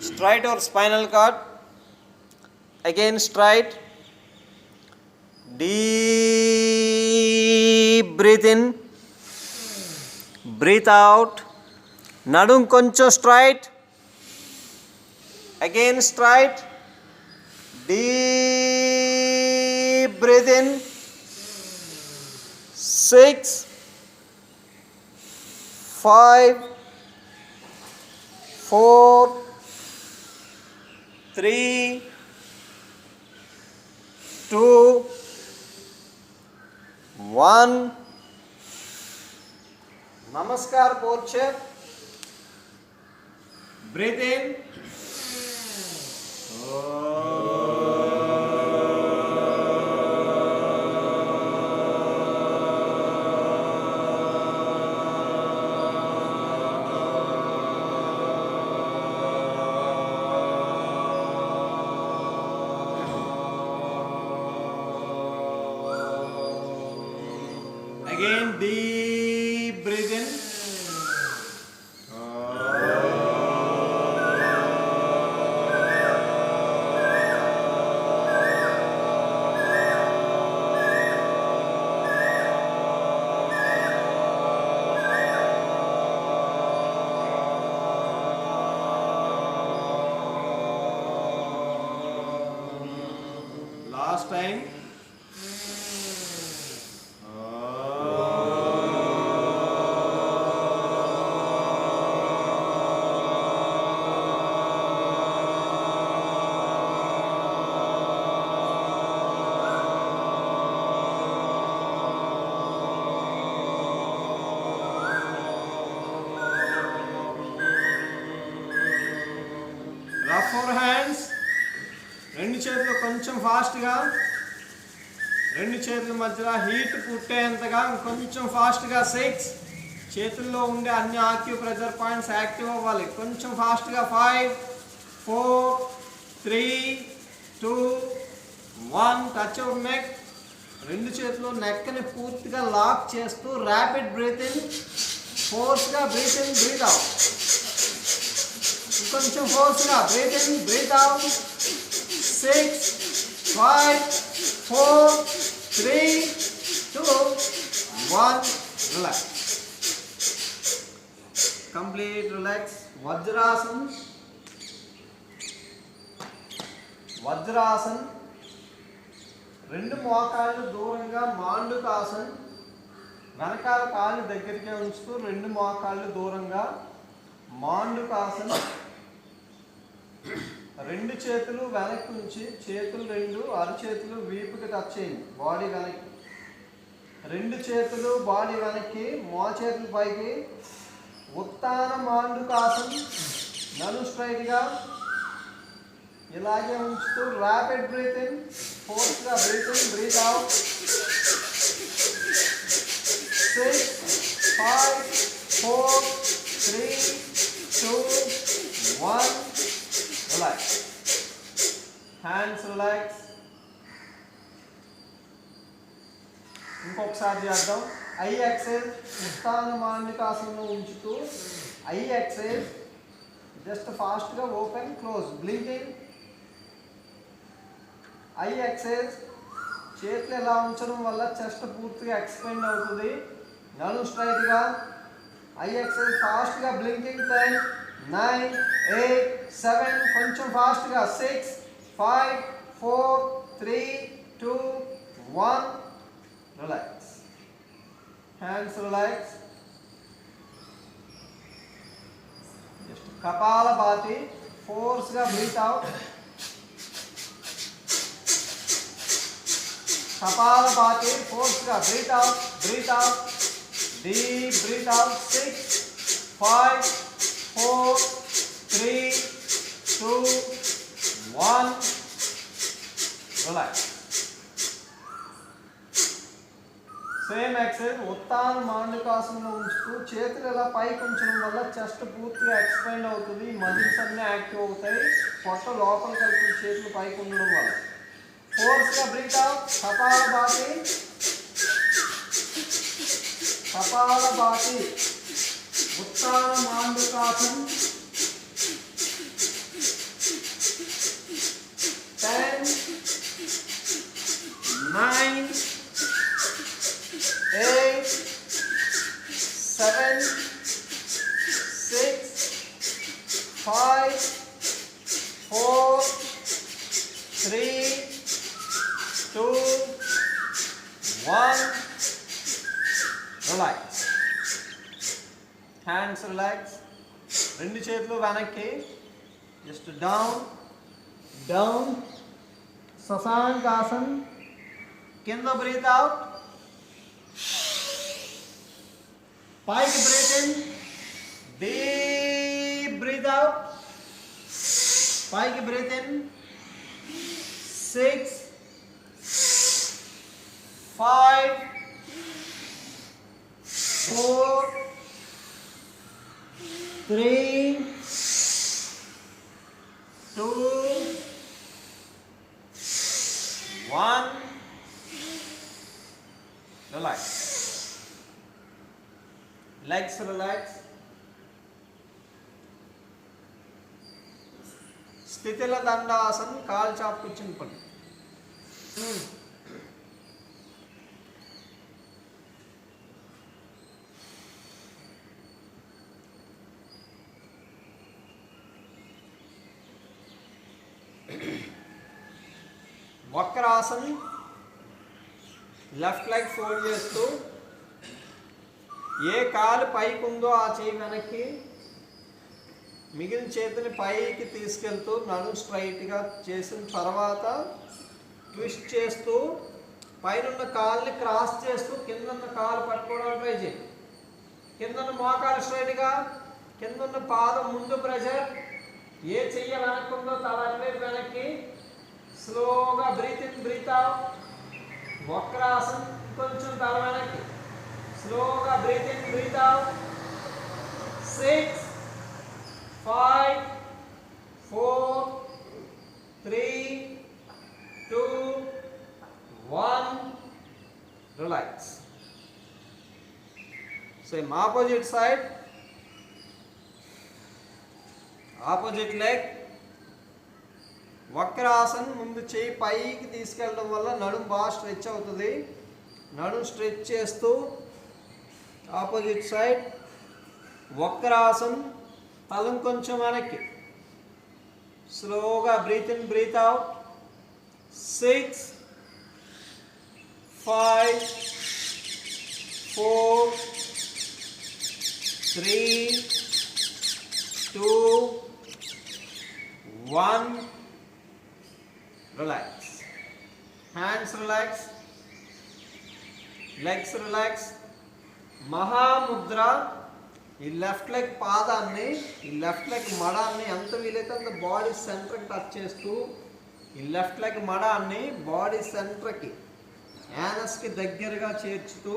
straight or spinal cord. Again straight. Deep breathe in, breathe out. Nadum koncham straight. Again straight. Deep breathe in. 6, 5, 4, 3, 2, 1. Namaskar posture. Breathe in. Again, deep breathe in. Last time. Rough forehands. రెండు చేతులు కొంచెం ఫాస్ట్గా, రెండు చేతుల మధ్యలో heat పుట్టేంతగా కొంచెం ఫాస్ట్గా. 6. చేతుల్లో ఉండే అన్ని ఆక్యుప్రెషర్ పాయింట్స్ యాక్టివ్ అవ్వాలి. కొంచెం ఫాస్ట్గా. 5, 4, 3, 2, 1. Touch your neck. రెండు చేతులు నెక్ని పూర్తిగా లాక్ చేస్తూ ర్యాపిడ్ బ్రీత్ ఇన్, ఫోర్స్గా బ్రీత్ ఇన్, బ్రీత్ అవుట్. కొంచెం ఫోర్స్గా breath in, breath out. 6, 5, 4, 3, 2, 1. Relax. Complete relax. Vajrasan. Vajrasan. రెండు మోకాళ్ళు దూరంగా మాండుకాసన్. వెనకాల కాళ్ళు దగ్గరికి ఉంచుతూ రెండు మోకాళ్ళు దూరంగా మాండుకాసన్. రెండు చేతులు వెనక్కి ఉంచి, చేతులు రెండు అరచేతులు వీపుకి టచ్ చేయండి. బాడీ వెనక్కి, రెండు చేతులు బాడీ వెనక్కి, మోచేతులు పైకి. ఉత్తాన మాండుకాసన్. నడు స్ట్రైట్గా ఇలాగే ఉంచుతూ ర్యాపిడ్ బ్రీత్ ఇన్, ఫోర్స్గా breath in, breath out. 6, 5, 4, 3, 2, 1. Relax. Hands relax. ఇంకొకసారి చేద్దాం. ఐ ఎక్సైజ్ ఉత్తాన మాండికాసనంలో ఉంచుతూ ఐ ఎక్సైజ్ జస్ట్ ఫాస్ట్గా open close blinking. Eye exercise చేతులు ఎలా ఉంచడం వల్ల చెస్ట్ పూర్తిగా ఎక్స్పెండ్ అవుతుంది. నడు స్ట్రైట్గా. ఐ ఎక్సైజ్ ఫాస్ట్గా బ్లింకింగ్. 10, 9, 8, 7. కొంచెం ఫాస్ట్గా. 6, 5, 4, 3, 2, 1. Relax. Hands relax. Just kapalbhati. ఫోర్స్గా బ్రీత్ అవుట్. కపాలభాతి. ఫోర్స్గా breath out, breath out. Deep breath out. 6, 5, 4, 3, 2, 1. Relax. Same exercise ఉత్తాన మాండుకాసనంలో ఉంచుతూ చేతులు ఇలా పైకి ఉంచడం వల్ల చెస్ట్ పూర్తిగా ఎక్స్పెండ్ అవుతుంది. మజిల్స్ అన్నీ యాక్టివ్ అవుతాయి. పొట్ట లోపల కలిపి చేతులు పైకి ఉండడం వల్ల. ఫోర్స్గా breath out. Kapalbhati. Kapalbhati. ఉత్తాన మాండుకాసన్. 5, 4, 3, 2, 1. Relax. Hands relax. రెండు చేతులు వెనక్కి. Just down, down. Sasankasana. కింద breathe out. పైకి breathe in. Deep breathe out. పైకి breathe in. 6, 5, 4, 3, 2, 1. Relax. Legs relax. స్థితిల దండాసన్. కాలు చాపు కూర్చుని పడి. వక్రాసన్. లెఫ్ట్ లెగ్ ఫోల్డ్ చేస్తూ ఏ కాలు పైకి ఉందో ఆ చేయి వెనక్కి, మిగిలిన చేతిని పైకి తీసుకెళ్తూ నడుము స్ట్రైట్గా చేసిన తర్వాత ట్విస్ట్ చేస్తూ పైనున్న కాలుని క్రాస్ చేస్తూ కిందన్న కాలు పట్టుకోవడానికి ట్రై చేయి. కిందన్న మోకాలు స్ట్రైట్గా, కిందన్న పాదం ముందు ప్రెషర్. ఏ చెయ్య వెనక్కి ఉందో తల అటువైపు వెనక్కి. స్లోగా బ్రీత్ ఇన్ బ్రీత్ అవుట్. వక్రాసన్. కొంచెం తల వెనక్కి. స్లోగా breath in breath out. 6, 5, 4, 3, 2, 1. Relax. Same opposite side. Opposite leg. వక్రాసన్. ముందు చేయి పైకి తీసుకెళ్ళడం వల్ల నడుము బాగా స్ట్రెచ్ అవుతుంది. నడుము స్ట్రెచ్ చేస్తూ ఆపోజిట్ సైడ్ వక్రాసన్. తలం కొంచెం వెనక్కి. స్లోగా breath in breath out. 6, 5, 4, 3, 2, 1. Relax. Hands relax. Legs relax. మహాముద్ర. ఈ లెఫ్ట్ లెగ్ పాదాన్ని, ఈ లెఫ్ట్ లెగ్ మడాన్ని ఎంత వీలైతే అంత బాడీ సెంటర్కి టచ్ చేస్తూ, ఈ లెఫ్ట్ లెగ్ మడాన్ని బాడీ సెంటర్కి, యానస్కి దగ్గరగా చేర్చుతూ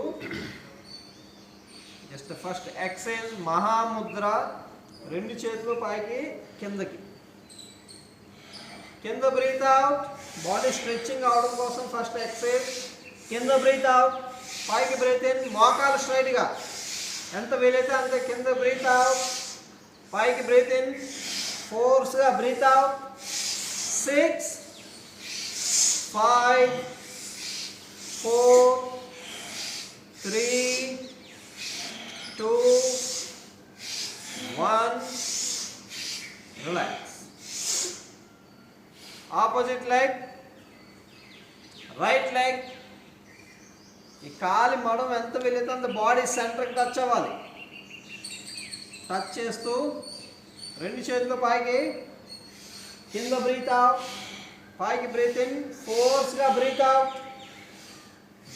జస్ట్ ఫస్ట్ ఎక్సైల్ మహాముద్ర. రెండు చేతులు పైకి కిందకి. కింద బ్రీత్ అవుట్. బాడీ స్ట్రెచ్చింగ్ అవడం కోసం ఫస్ట్ ఎక్సైల్. కింద బ్రీత్ అవుట్. పైకి బ్రీత్ ఇన్. మోకాలు స్ట్రైట్గా ఎంత వీలైతే అంతే కింద బ్రీత్ అవుట్. పైకి బ్రీత్ ఇన్. ఫోర్స్గా breath out. 6, 5, 4, 3, 2, 1. Relax. Opposite leg. Right leg. ఈ కాలి మడం ఎంత వీలైతే అంత బాడీ సెంటర్కి టచ్ అవ్వాలి. టచ్ చేస్తూ రెండు చేతులు పైకి. కింద బ్రీత్ అవుట్. పైకి బ్రీత్ ఇన్. ఫోర్స్గా breath out.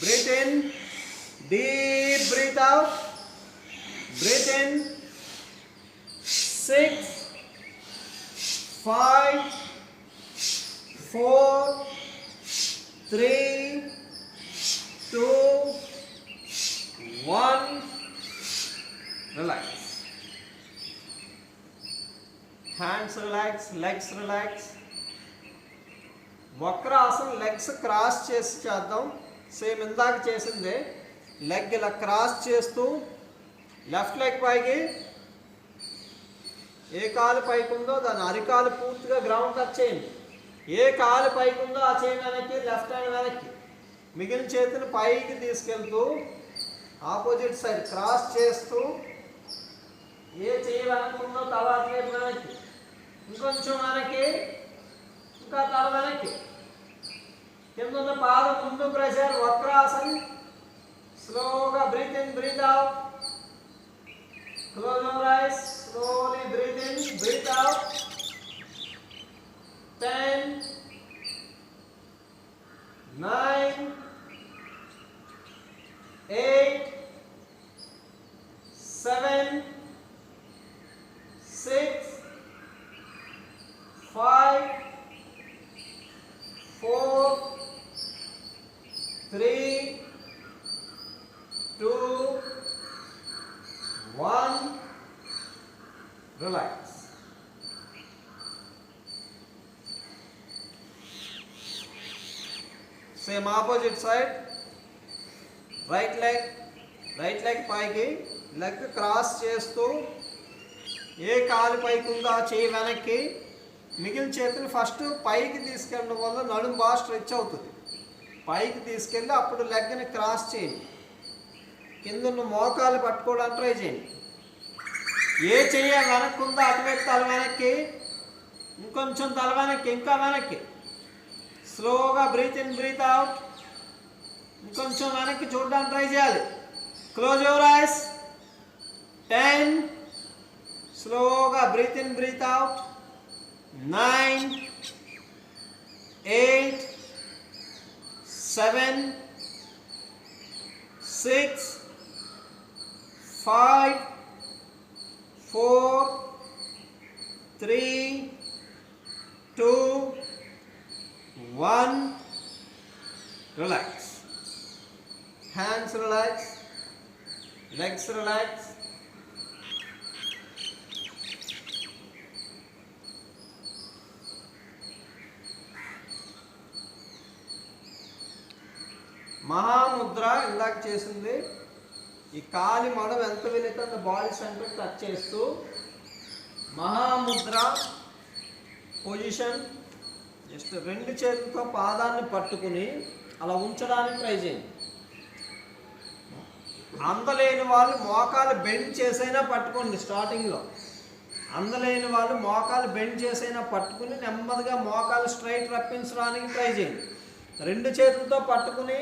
Breath in. Deep breath out. Breath in. 6, 5, 4, 3, 2, 1. Relax. Hands relax, legs relax. Vakrasan. Legs cross చేసి చేద్దాం. సేమ్ ఇందాక చేసిందే. లెగ్ ఇలా క్రాస్ చేస్తూ లెఫ్ట్ లెగ్ పైకి. ఏ కాలు పైకి ఉందో దాని అరికాలు పూర్తిగా గ్రౌండ్ టచ్ చేయండి. ఏ కాలు పైకి ఉందో ఆ చేయి వెనక్కి. లెఫ్ట్ హ్యాండ్ వెనక్కి. మిగిలిన చేతిని పైకి తీసుకెళ్తూ ఆపోజిట్ సైడ్ క్రాస్ చేస్తూ ఏ చేయి వెనక్కి ఉందో తల అటువైపు వెనక్కి. ఇంకొంచెం వెనక్కి, ఇంకా తల వెనక్కి, కింద ఉన్న పాదం ముందు ప్రెషర్, వక్రాసన్. స్లోగా breath in, breath out. Close your eyes, slowly breathe in, breathe out. 10, 9, 8, 7, 6, 5, 4, 3, 2, 1. Relax. Same opposite side. Right leg పైకి, లెగ్ క్రాస్ చేస్తూ ఏ కాలు పైకి ఉందో ఆ చేయి వెనక్కి, మిగిలిన చేతిని ఫస్ట్ పైకి తీసుకెళ్ళడం వల్ల నడుము బాగా స్ట్రెచ్ అవుతుంది. పైకి తీసుకెళ్ళి అప్పుడు లెగ్ని క్రాస్ చేయండి. కింద ఉన్న మోకాలు పట్టుకోవడానికి ట్రై చేయండి. ఏ చెయ్య వెనక్కి ఉందో అటువైపు తల వెనక్కి, ఇంకొంచెం తల వెనక్కి, ఇంకా వెనక్కి. స్లోగా బ్రీత్ ఇన్, బ్రీత్ అవుట్. ఇంకొంచెం వెనక్కి చూడడానికి ట్రై చేయాలి. Close your ice. 10. స్లోగా breath in, breath out. 9, 8, 7, 6, 5, 4, 3, 2, 1. Relax. Hands relax. Legs relax. మహాముద్ర ఇందాక చేసింది. ఈ కాలి మడం ఎంత వీలైతే అంత బాడీ సెంటర్ టచ్ చేస్తూ మహాముద్ర పొజిషన్. జస్ట్ రెండు చేతులతో పాదాన్ని పట్టుకుని అలా ఉంచడానికి ట్రై చేయండి. అందలేని వాళ్ళు మోకాలు బెండ్ చేసైనా పట్టుకోండి. స్టార్టింగ్లో అందలేని వాళ్ళు మోకాలు బెండ్ చేసైనా పట్టుకుని నెమ్మదిగా మోకాలు స్ట్రైట్ రప్పించడానికి ట్రై చేయండి. రెండు చేతులతో పట్టుకుని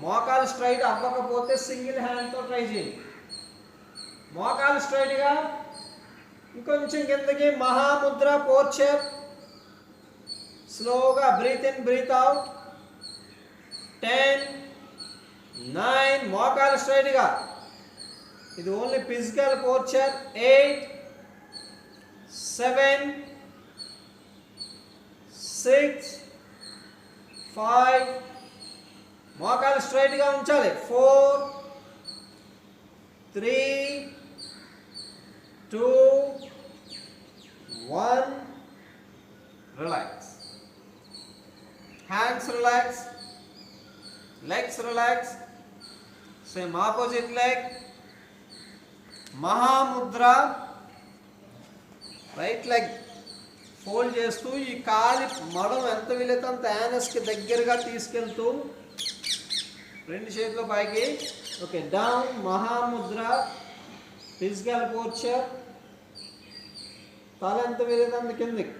మోకాలు స్ట్రైట్ అవ్వకపోతే సింగిల్ హ్యాండ్తో ట్రై చేయండి. మోకాలు స్ట్రైట్గా, ఇంకొంచెం కిందకి. మహాముద్ర పోర్చర్. స్లోగా బ్రీత్ ఇన్, బ్రీత్ అవుట్. 10, 9, మోకాలు స్ట్రైట్గా. ఇది ఓన్లీ ఫిజికల్ పోర్చర్. 8, 7, 6, 5, మోకాలు స్ట్రైట్గా ఉంచాలి. 4, 3, 2, 1. Relax. Hands relax. Legs relax. Same opposite leg. Mahamudra. Right leg fold చేస్తూ ఈ కాలి మడం ఎంత వీలైతే అంత యానస్కి దగ్గరగా తీసుకెళ్తూ రెండు చేతుల పైకి. Okay, down. Mahamudra physical posture. తల ఎంత వీలైతే అంత కిందకి.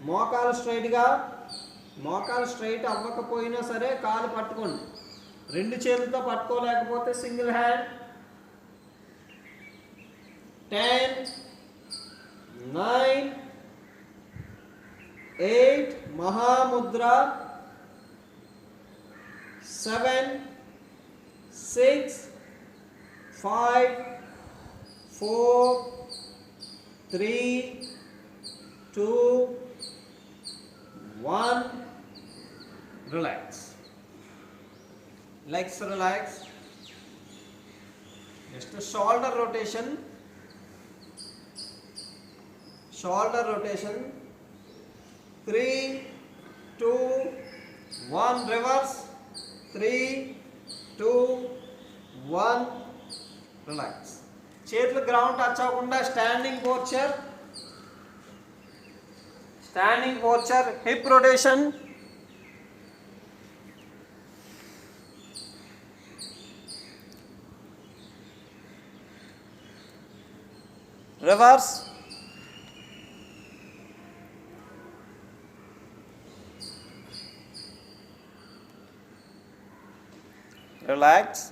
మోకాలు స్ట్రైట్గా. మోకాలు స్ట్రైట్ అవ్వకపోయినా సరే కాలు పట్టుకోండి. రెండు చేతులతో పట్టుకోలేకపోతే single hand. 10, 9, 8, మహాముద్ర. 7, 6, 5, 4, 3, 2, 1. Relax. Legs relax. Just a shoulder rotation. Shoulder rotation. 3, 2, 1. Reverse. 3, 2, 1. Relax. చేతులు గ్రౌండ్ టచ్ అవ్వకుండా standing posture. Standing posture. Hip rotation. Reverse. Relax.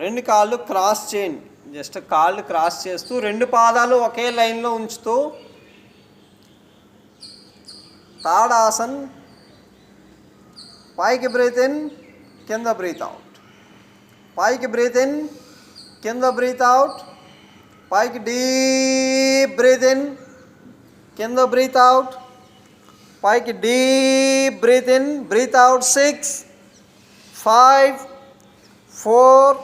రెండు కాళ్ళు క్రాస్ చేయండి. జస్ట్ కాళ్ళు క్రాస్ చేస్తూ రెండు పాదాలు ఒకే లైన్లో ఉంచుతూ తాడాసన్. పైకి బ్రీత్ ఇన్, కింద బ్రీత్ అవుట్. పైకి బ్రీత్ ఇన్, కింద బ్రీత్ అవుట్. పైకి డీప్ బ్రీత్ ఇన్, కింద బ్రీత్ అవుట్. పైకి deep breath in, breath out. 6 5 4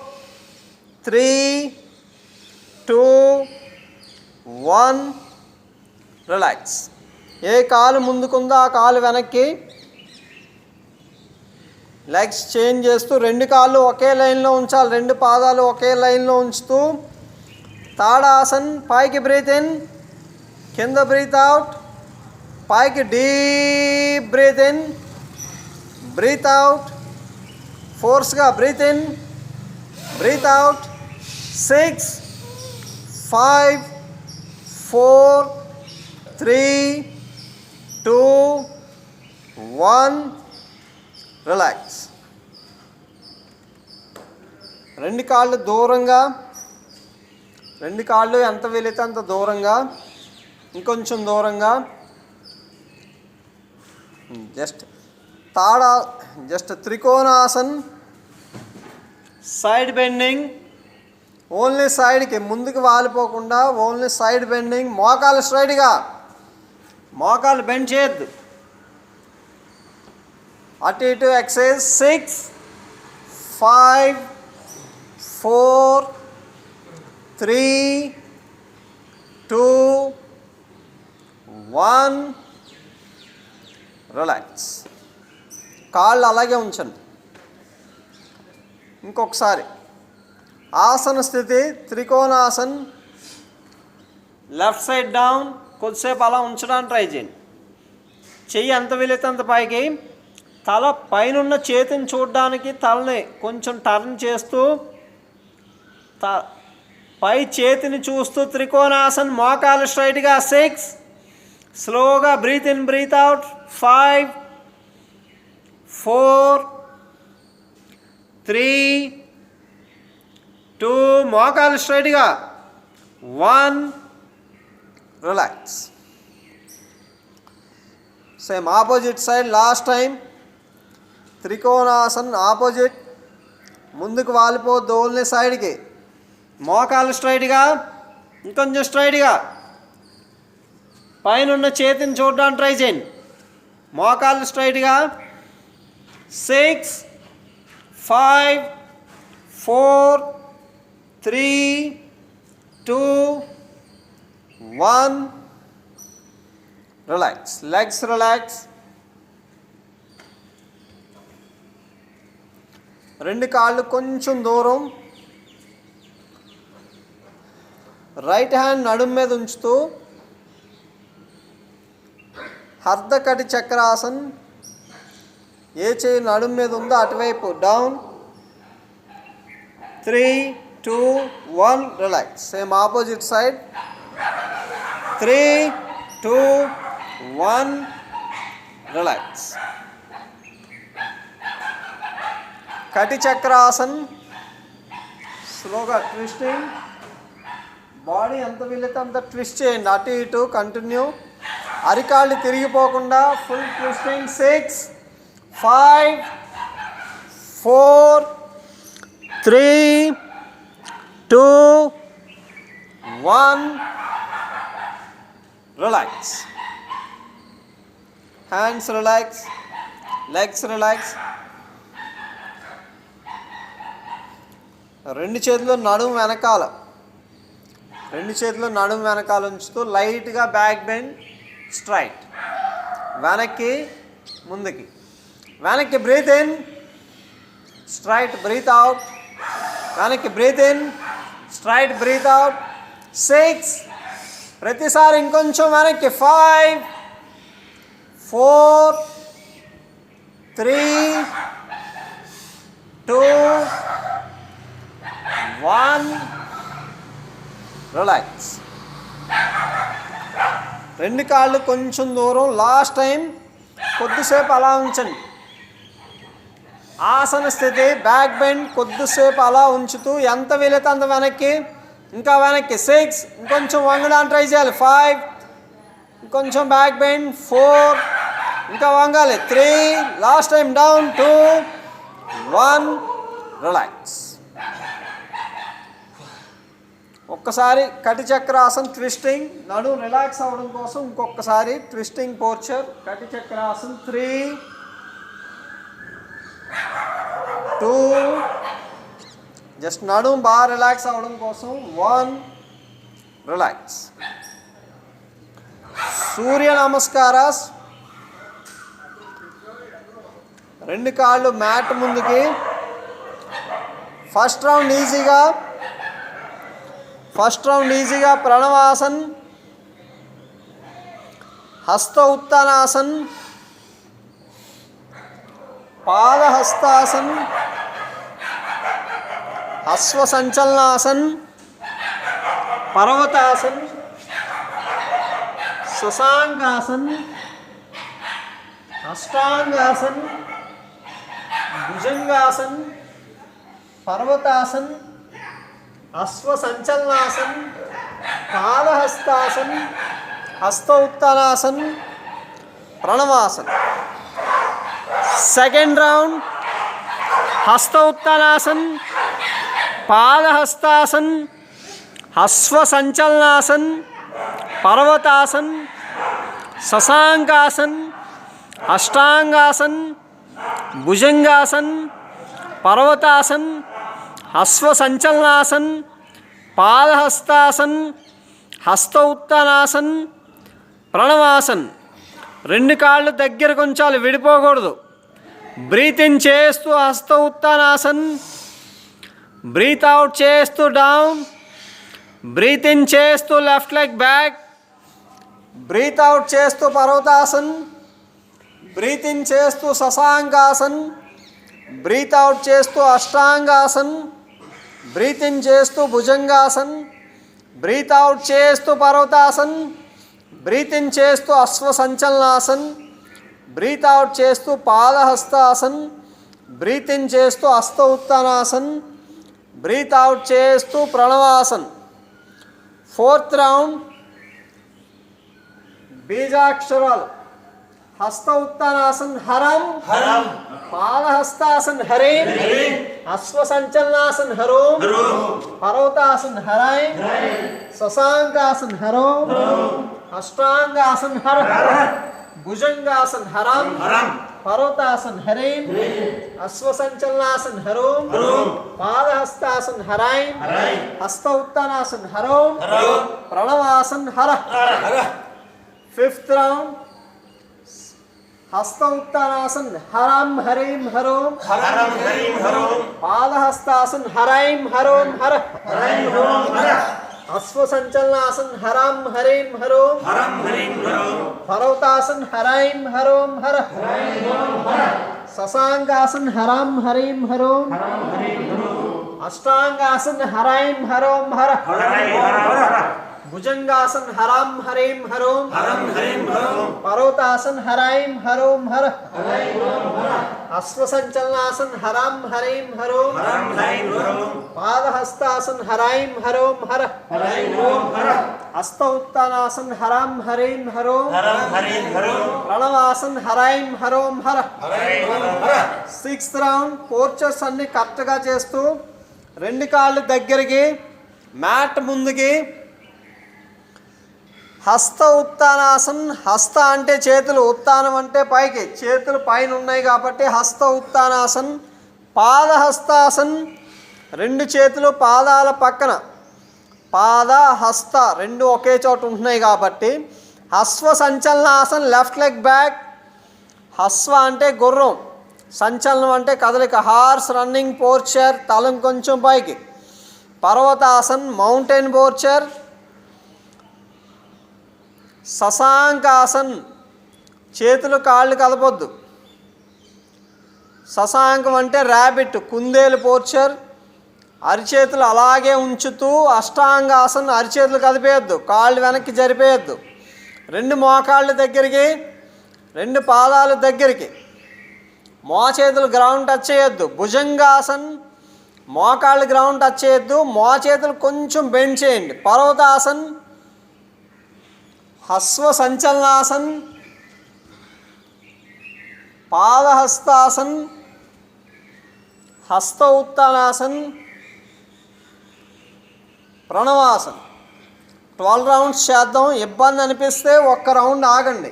3 2 1. Relax. ఏ కాలు ముందుకుందో ఆ కాలు వెనక్కి. లెగ్స్ చేంజ్ చేస్తూ రెండు కాళ్ళు ఒకే లైన్లో ఉంచాలి. రెండు పాదాలు ఒకే లైన్లో ఉంచుతూ తాడాసన్. పైకి బ్రీత్ ఇన్, కింద బ్రీత్ అవుట్. పైకి deep breath in, breath out. ఫోర్స్గా breath in, breath out. 6 5 4 3 2 1. Relax. రెండు కాళ్ళు దూరంగా, రెండు కాళ్ళు ఎంత వీలైతే అంత దూరంగా, ఇంకొంచెం దూరంగా. Just trikonasan. Side bending, only సైడ్కి, ముందుకు వాలిపోకుండా ఓన్లీ సైడ్ బెండింగ్. మోకాలు స్ట్రైట్గా, మోకాలు బెండ్ చేయొద్దు. అటు ఇటు ఎక్సైజ్. 6 5 4 3 2 1. రిలాక్స్. కాళ్ళు అలాగే ఉంచండి. ఇంకొకసారి ఆసన స్థితి, త్రికోణాసన్. Left side down. కొద్దిసేపు అలా ఉంచడానికి ట్రై చేయండి. చెయ్యి ఎంత వీలైతే అంత పైకి. తల పైనున్న చేతిని చూడడానికి తలని కొంచెం టర్న్ చేస్తూ పై చేతిని చూస్తూ త్రికోణాసన్. మోకాలు స్ట్రైట్గా. 6. స్లోగా బ్రీత్ ఇన్, బ్రీత్ అవుట్. 5 4 3 2. మోకాలు స్ట్రైట్గా. 1. Relax. Same opposite side. Last time. Trikonasan opposite. ముందుకు వాలిపోద్దు, ఓన్లీ సైడ్కి. మోకాలు స్ట్రైట్గా, ఇంకొంచెం స్ట్రైట్గా. పైన చేతిని చూడడానికి ట్రై చేయండి. మోకాలు స్ట్రైట్గా. 6 5 4 3 2 1. రిలాక్స్. Legs relax. రెండు కాళ్ళు కొంచెం దూరం. రైట్ హ్యాండ్ నడుము మీద ఉంచుతూ అర్ధకటి చక్రాసన్. ఏ చేయి నడుము మీద ఉందో అటువైపు down. 3 2 1. Relax. Same opposite side. 3 2 1. Relax. కటి చక్రాసన్. స్లోగా ట్విస్టింగ్. బాడీ ఎంత వీలైతే అంత ట్విస్ట్ చేయండి. అటు ఇటు కంటిన్యూ. అరికాళ్ళు తిరిగిపోకుండా full twisting. 6 5 4 3 2 1. Relax. Hands relax. Legs relax. రెండు చేతులు నడుము వెనకాల, రెండు చేతులు నడుము వెనకాల ఉంచుతూ లైట్గా బ్యాక్ బెండ్. స్ట్రైట్. వెనక్కి ముందుకి. వెనక్కి breath in, straight breath out. వెనక్కి breath in, straight breath out. 6. ప్రతిసారి ఇంకొంచెం వెనక్కి. 5 4 3 2 1. రిలాక్స్. రెండు కాళ్ళు కొంచెం దూరం. లాస్ట్ టైం కొద్దిసేపు అలా ఉంచండి. ఆసన స్థితి. బ్యాక్ బెండ్ కొద్దిసేపు అలా ఉంచుతూ ఎంత వీలైతే అంత వెనక్కి, ఇంకా వెనక్కి. 6, ఇంకొంచెం వంగడానికి ట్రై చేయాలి. 5, ఇంకొంచెం బ్యాక్ బెండ్. 4, ఇంకా వంగాలి. 3, లాస్ట్ టైం డౌన్. 2, 1, రిలాక్స్. ఒక్కసారి కటి చక్రాసన్ ట్విస్టింగ్, నడుము రిలాక్స్ అవ్వడం కోసం ఇంకొకసారి ట్విస్టింగ్ పోర్చర్. కటి చక్రాసన్. 3, 2, జస్ట్ నడుము బాగా రిలాక్స్ అవ్వడం కోసం. 1, రిలాక్స్. సూర్య నమస్కారాస్. 2 కాళ్ళు మ్యాట్ ముందుకి. ఫస్ట్ రౌండ్ ఈజీగా ప్రణవాసన్, హస్త ఉత్తానాసన్, పాదహస్తాసన్, అశ్వ సంచలనాసన్, పర్వతాసన్, శశాంకాసన్, అష్టాంగాసన్, భుజంగాసన్, పర్వతాసన్, అశ్వ సంచలనాసన్, పాదహస్తాసన్, హస్త ఉత్తానాసన్, ప్రణవాసన్. సెకండ్ రౌండ్ హస్త ఉత్తానాసన్, పాదహస్తాసన్, అశ్వ సంచలనాసన్, పర్వతాసన్, శశాంకాసన్, అష్టాంగాసన్, భుజంగాసన్, పర్వతాసన్, అశ్వ సంచలనాసన్, పాదహస్తాసన్, హస్త ఉత్తానాసన్, ప్రణవాసన్. 2 కాళ్ళు దగ్గరకు ఉంచాలి, విడిపోకూడదు. బ్రీత్ ఇన్ చేస్తూ హస్త ఉత్తానాసన్, బ్రీత్ అవుట్ చేస్తూ డౌన్. బ్రీత్ ఇన్ చేస్తూ left leg back, breathe out చేస్తూ పర్వతాసన్, బ్రీత్ ఇన్ చేస్తూ శశాంకాసన్, బ్రీత్ అవుట్ చేస్తూ అష్టాంగాసన్, బ్రీత్ ఇన్ చేస్తూ భుజంగాసన్, బ్రీత్ అవుట్ చేస్తూ పర్వతాసన్, బ్రీత్ ఇన్ చేస్తూ అశ్వ సంచలనాసన్, బ్రీత్ అవుట్ చేస్తూ పాదహస్తాసన్, బ్రీత్ ఇన్ చేస్తూ హస్త ఉత్తానాసన్, బ్రీత్ అవుట్ చేస్తూ ప్రణవాసన్. 4th round బీజాక్షరాలు. హస్త ఉత్తానాసన్ హరం, పాదహస్తాసన్ హరీం, అశ్వ సంచలనాసన్ హరోం, పర్వతాసన్ హరైం, శశాంకాసన్ హరోం, అష్టాంగాసన్ హర, భుజంగాసన్ హరం, పర్వతాసన్ హరీం, అశ్వ సంచలనాసన్ హరోం, పాదహస్తాసన్ హరైం, హస్త ఉత్తానాసన్ హరోం, ప్రణవాసన్ హర. 5th రౌండ్ హస్త ఉత్తానాసన్ హరం హరీం హరోం, పాదహస్తాసన్ హరైం హరోం హర, అశ్వ సంచలనాసన్ హరం హరీం హరోం, పర్వతాసన్ హరైం హరోం హర, శశాంకాసన్ హరం హరీం హరోం, అష్టాంగాసన్ హరైం హరోం హర, భుజంగాసన్ హరం హరీం హరోం, పర్వతాసన్ హరైం హరోం హర, అశ్వ సంచలనాసన్ హరం హరీం హరోం, పాదహస్తాసన్ హరైం హరోం హర, హస్త ఉత్తానాసన్ హరం హరీం హరోం, ప్రణవాసన్ హరైం హరోం హర. 6th రౌండ్ పోర్చర్స్ అన్ని కరెక్ట్గా చేస్తూ 2 కాళ్ళు దగ్గరికి, మ్యాట్ ముందుకి. హస్త ఉత్తానాసన్. హస్త అంటే చేతులు, ఉత్తానం అంటే పైకి, చేతులు పైన ఉన్నాయి కాబట్టి హస్త ఉత్తానాసన్. పాదహస్తాసన్. 2 చేతులు పాదాల పక్కన, పాద హస్త 2 ఒకే చోట ఉంటున్నాయి కాబట్టి. Hasva Sanchalanasan. Left leg back. హస్వ అంటే గుర్రం, సంచలనం అంటే కదలిక, హార్స్ రన్నింగ్ పోర్చర్, తలం కొంచెం పైకి. పర్వతాసన్ మౌంటైన్ పోర్చర్. శశాంకాసన్. చేతులు కాళ్ళు కలపొద్దు. శశాంకం అంటే ర్యాబిట్, కుందేలు పోర్చర్. అరిచేతులు అలాగే ఉంచుతూ అష్టాంగాసన్. అరిచేతులు కదిపేయద్దు, కాళ్ళు వెనక్కి జరిపేయద్దు. 2 మోకాళ్ళ దగ్గరికి, 2 పాదాల దగ్గరికి. మోచేతులు గ్రౌండ్ టచ్ చేయొద్దు. భుజంగాసన్, మోకాళ్ళు గ్రౌండ్ టచ్ చేయొద్దు. మోచేతులు కొంచెం బెండ్ చేయండి. పర్వతాసన్, హస్వ సంచలనాసన్, పాదహస్తాసన్, హస్త ఉత్తానాసన్, ప్రణవాసన్. 12 రౌండ్స్ చేద్దాం. ఇబ్బంది అనిపిస్తే ఒక్క రౌండ్ ఆగండి.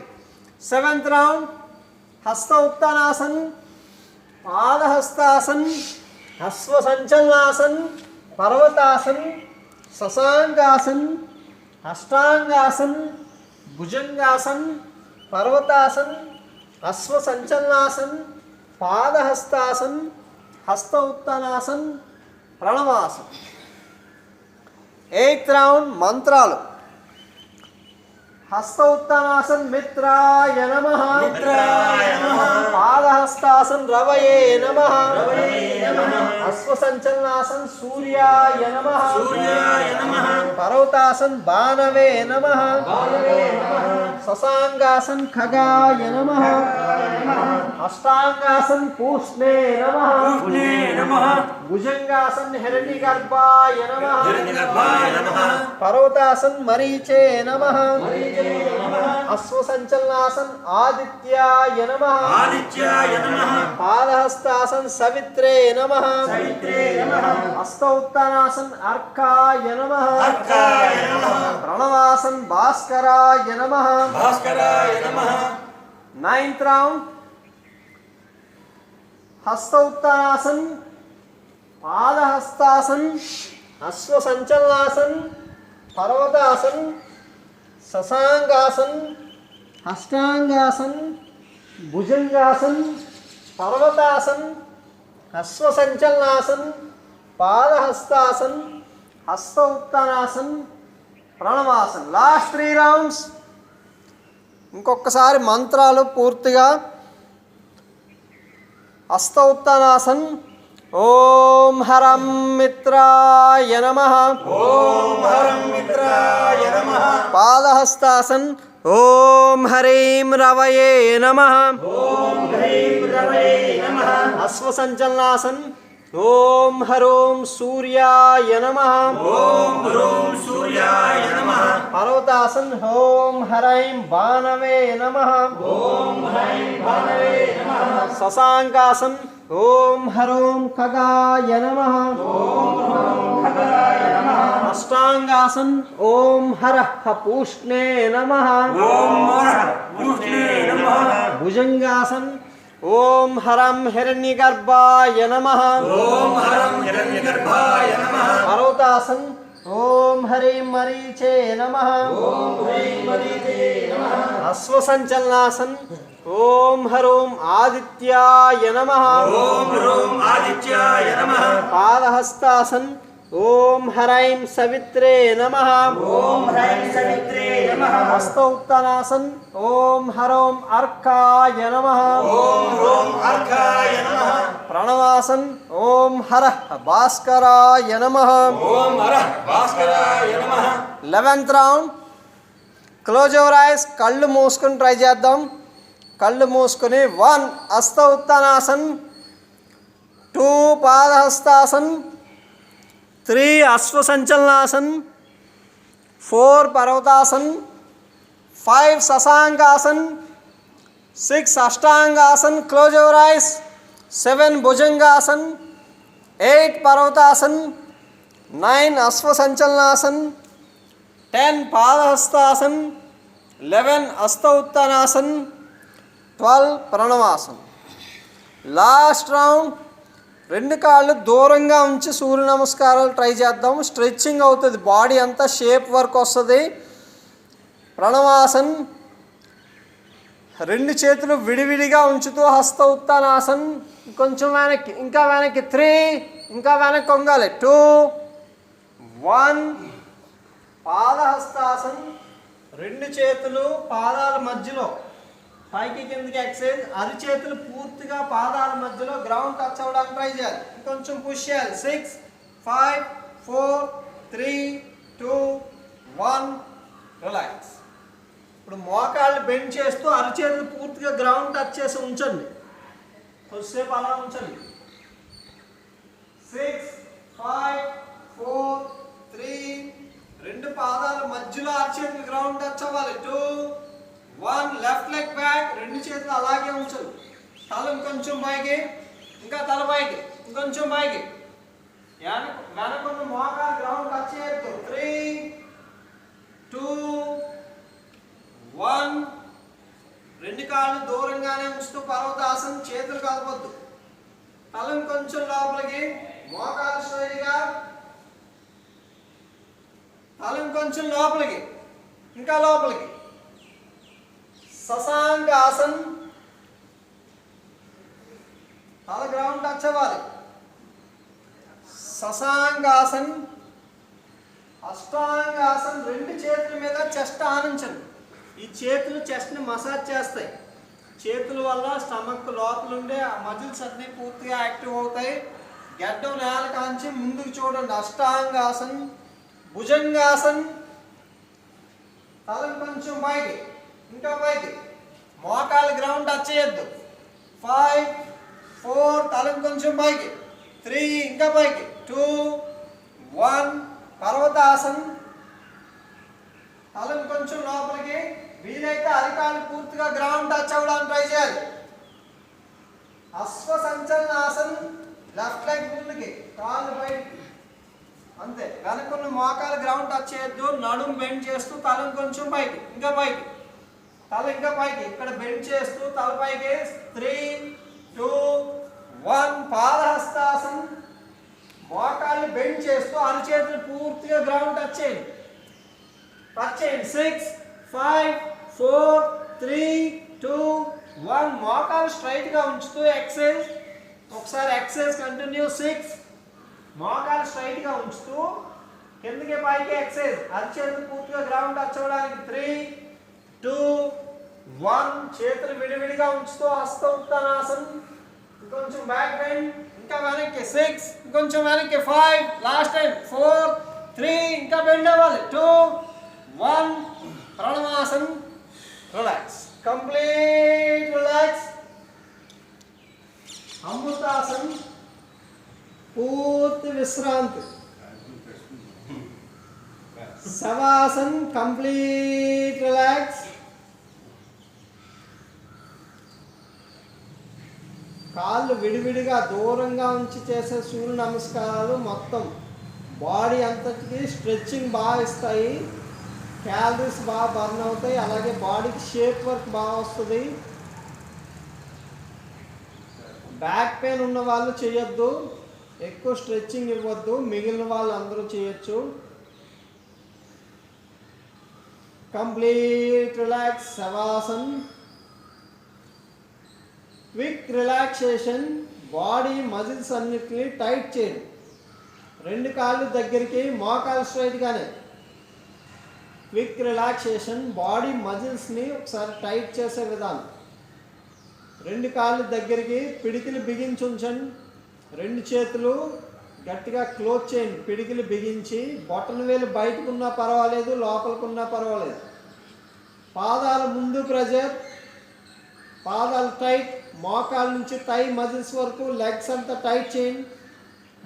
7th రౌండ్ హస్త ఉత్తానాసన్, పాదహస్తాసన్, హస్వ సంచలనాసన్, పర్వతాసన్, శశాంకాసన్, అష్టాంగాసన్, భుజంగాసన్, పర్వతాసన్, అశ్వ సంచలనాసన్, పాదహస్తాసన్, హస్త ఉత్తానాసన్, ప్రణవాసన్. 8th రౌండ్ మంత్రాలు. హస్త ఉత్తానాసన్ మిత్రాయ నమః, పాదహస్తాసన్ రవయే నమః, అశ్వ సంచలనాసన్ సూర్యాయ నమః, పర్వతాసన్ బాణవే నమః, శశాంగాసన్ ఖగాయ నమః, అష్టాంగాసన్ పూష్ణే నమః, భుజంగాసన్ హిరణ్యగర్భాయ నమః, పర్వతాసన్ మరీచే నమః, అశ్వ సంచలనాసన్ ఆదిత్యాయ నమః, పాదహస్తాసన్ సవిత్రే నమః, హస్త ఉత్తానాసన్ అర్కాయ నమః, ప్రణవాసన్ భాస్కరాయ నమః. 9th రౌండ్ హస్త ఉత్తానాసన్, పాదహస్తాసన్, అశ్వ సంచలనాసన్, పర్వతాసన్, శశాంగాసన్, అష్టాంగాసన్, భుజంగాసన్, పర్వతాసన్, అశ్వ సంచలనాసన్, పాదహస్తాసన్, హస్త ఉత్తానాసన్, ప్రణవాసన్. Last 3 rounds. ఇంకొకసారి మంత్రాలు పూర్తిగా. హస్త ఉత్తానాసన్ ఓం హరం మిత్రాయ నమః, పాదహస్తాసన్ ఓం హ్రీం రవయే నమః, అశ్వ సంచలనాసన్ ఓం హరోం సూర్యాయ నమః, పర్వతాసన్ ఓం హరైం బాణవే నమః, శశాంకాసన్ ఓం హరోం ఖగాయ నమః, అష్టాంగాసన్ ఓం హరః పూష్ణే నమః, భుజంగాసన్ ఓం హరం హిరణ్యగర్భాయ నమః, పర్వతాసన్ ఓం హరీం మరీచే నమః, అశ్వ సంచలనాసన్ ఓం హరోం ఆదిత్యాయ నమః, పాదహస్తాసన్ ఓం హరైం సవిత్రే నమః, హస్త ఉత్తానాసన్ ఓం హరోం అర్కాయ నమః, ప్రణవాసన్ ఓం హరః భాస్కరాయ నమః. 11th round close your ice. కళ్ళు మూసుకొని ట్రై చేద్దాం. కళ్ళు మూసుకొని 1 హస్త Uttanasana, 2 Padahastasan, 3 Ashwa Sanchalanasan, 4 Parvatasan, 5 Shashankasan, 6 Ashtangasan. Close your eyes. 7 Bhujangasan, 8 Parvatasan, 9 Ashwa సంచలనాసన్, 10 Padahastasan, 11 హస్త ఉత్తానాసన్, 12 ప్రణవాసన్. Last round. 2 కాళ్ళు దూరంగా ఉంచి సూర్య నమస్కారాలు ట్రై చేద్దాం. స్ట్రెచ్చింగ్ అవుతుంది, బాడీ అంతా షేప్ వర్క్ వస్తుంది. ప్రణవాసన్. 2 చేతులు విడివిడిగా ఉంచుతూ హస్త ఉత్తానాసన్. కొంచెం వెనక్కి, ఇంకా వెనక్కి. 3, ఇంకా వెనక్కి వంగాలి. 2, 1. పాదహస్తాసన్. 2 చేతులు పాదాల మధ్యలో పైకి కిందకి ఎక్సైజ్. అరిచేతులు పూర్తిగా పాదాల మధ్యలో గ్రౌండ్ టచ్ అవ్వడానికి ట్రై చేయాలి. కొంచెం పుష్ చేయాలి. 6, 5, 4, 3, 2, 1. రిలాక్స్. ఇప్పుడు మోకాళ్ళు బెండ్ చేస్తూ అరిచేతులు పూర్తిగా గ్రౌండ్ టచ్ చేసి ఉంచండి. కొద్దిసేపు అలా ఉంచండి. 6 5 4 3 రెండు పాదాలు మధ్యలో అరచేతులు గ్రౌండ్ టచ్ అవ్వాలి. 2 1 లెఫ్ట్ లెగ్ బ్యాక్, రెండు చేతులు అలాగే ఉంచాలి. తల ఇంకొంచెం పైకి, ఇంకా తల పైకి, ఇంకొంచెం పైకి. వెనకున్న మోకాలు గ్రౌండ్ టచ్ చేయొద్దు. 3 2 1 రెండు కాళ్ళు దూరంగానే ఉంచుతూ పర్వతాసనం, చేతులు కలపొద్దు. తల కొంచెం లోపలికి, మోకాలు స్ట్రైట్గా, తల కొంచెం లోపలికి, ఇంకా లోపలికి. శశాంకాసన్, తల గ్రౌండ్ టచ్ అవ్వాలి. శశాంకాసన్, అష్టాంగాసన్, రెండు చేతుల మీద చెస్ట్ ఆనించండి. ఈ చేతులు చెస్ట్ని మసాజ్ చేస్తాయి. చేతుల వల్ల స్టమక్ లోపల ఉండే ఆ మజిల్స్ అన్నీ పూర్తిగా యాక్టివ్ అవుతాయి. గడ్డం నేల కాంచి ముందుకు చూడండి. అష్టాంగాసన్, భుజంగాసన్, తల కొంచెం పైకి, ఇంకా పైకి, మోకాలు గ్రౌండ్ టచ్ చేయొద్దు. 5 4 తల కొంచెం పైకి, 3 ఇంకా పైకి, 2 1 పర్వతాసన్, తల కొంచెం లోపలికి. వీలైతే అరికాలు పూర్తిగా గ్రౌండ్ టచ్ అవ్వడానికి ట్రై చేయాలి. అశ్వ సంచలనాసన్, లెఫ్ట్ లెగ్ ముందుకి, కాళ్ళు బయటికి, అంతే. వెనకున్న మోకాలు గ్రౌండ్ టచ్ చేయొద్దు. నడుము బెండ్ చేస్తూ తల కొంచెం పైకి, ఇంకా పైకి, తల ఇంకా పైకి, ఇక్కడ బెండ్ చేస్తూ తల పైకి. 3 2 1 పాదహస్తాసన్, మోకాళ్ళు బెండ్ చేస్తూ అరచేతులు పూర్తిగా గ్రౌండ్ టచ్ చేయండి. 6 5 4 3 2 1 మోకాలు స్ట్రైట్గా ఉంచుతూ ఎక్సైజ్. ఒకసారి ఎక్సైజ్ కంటిన్యూ. 6 మోకాలు స్ట్రైట్గా ఉంచుతూ కిందకి పైకి ఎక్సైజ్. అరచేతులు పూర్తిగా గ్రౌండ్ టచ్ అవ్వడానికి. 3 2 1 చేతులు విడివిడిగా ఉంచుతూ హస్త ఉత్తానాసన్. ఇంకొంచెం బ్యాక్ బెండ్, ఇంకా వెనక్కి. 6 ఇంకొంచెం వెనక్కి. 5 లాస్ట్ టైం. 4 3 ఇంకా బెండ్ అవ్వాలి. 2 1 Pranavasan. Relax, complete relax. Amritasan, పూర్తి విశ్రాంతి. Shavasan, complete relax. కాళ్ళు విడివిడిగా దూరంగా ఉంచి చేసే సూర్య నమస్కారాలు మొత్తం బాడీ అంతటికి స్ట్రెచ్చింగ్ బాగా ఇస్తాయి. క్యాలరీస్ బాగా బర్న్ అవుతాయి. అలాగే బాడీకి షేప్ వర్క్ బాగా వస్తుంది. బ్యాక్ పెయిన్ ఉన్న వాళ్ళు చేయొద్దు, ఎక్కువ స్ట్రెచ్చింగ్ ఇవ్వద్దు. మిగిలిన వాళ్ళు అందరూ చేయొచ్చు. Complete relax. Shavasan, quick relaxation. Body muscles అన్నిటిని టైట్ చేయండి. రెండు కాళ్ళు దగ్గరికి, మోకాలు స్ట్రైట్గానే. క్విక్ రిలాక్సేషన్, బాడీ మజిల్స్ని ఒకసారి టైట్ చేసే విధానం. రెండు కాళ్ళు దగ్గరికి, పిడికిలు బిగించి ఉంచండి. రెండు చేతులు గట్టిగా క్లోజ్ చేయండి. పిడికిలు బిగించి, బొటన వేలు బయటకున్నా పర్వాలేదు, లోపలికున్నా పర్వాలేదు. పాదాల ముందు ప్రెజర్, పాదాలు టైట్. మోకాల నుంచి థై మజిల్స్ వరకు లెగ్స్ అంతా టైట్ చేయండి.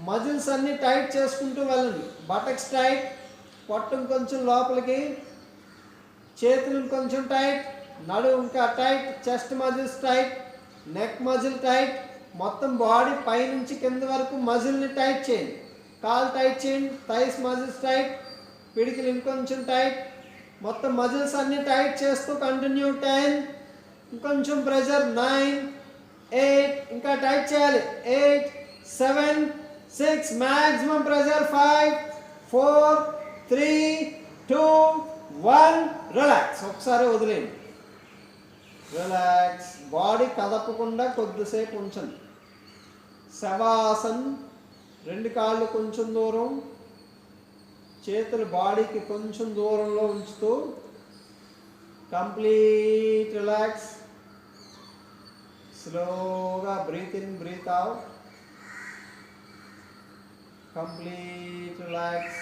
మజిల్స్ అన్నీ టైట్ చేసుకుంటూ వెళ్ళండి. బటక్స్ టైట్, పొట్టం కొంచెం లోపలికి, చేతులు కొంచెం టైట్, నడుము ఇంకా tight, chest muscles tight, neck muscle tight. మొత్తం బాడీ పైనుంచి కింద వరకు మజిల్ని టైట్ చేయండి. కాలు టైట్ చేయండి. థైస్ మజిల్స్ టైట్, పిడికిలు ఇంకొంచెం టైట్. మొత్తం మజిల్స్ అన్నీ టైట్ చేస్తూ కంటిన్యూ. 10 ఇంకొంచెం ప్రెజర్. 9 8 ఇంకా టైట్ చేయాలి. 8 7 6 మ్యాక్సిమం ప్రెజర్. 5 4 3 2 1 రిలాక్స్. ఒకసారి వదిలేయండి. రిలాక్స్. బాడీ కదపకుండా కొద్దిసేపు ఉంచండి. శవాసన్, రెండు కాళ్ళు కొంచెం దూరం, చేతులు బాడీకి కొంచెం దూరంలో ఉంచుతూ కంప్లీట్ రిలాక్స్. స్లోగా breath in, breath out. Complete relax.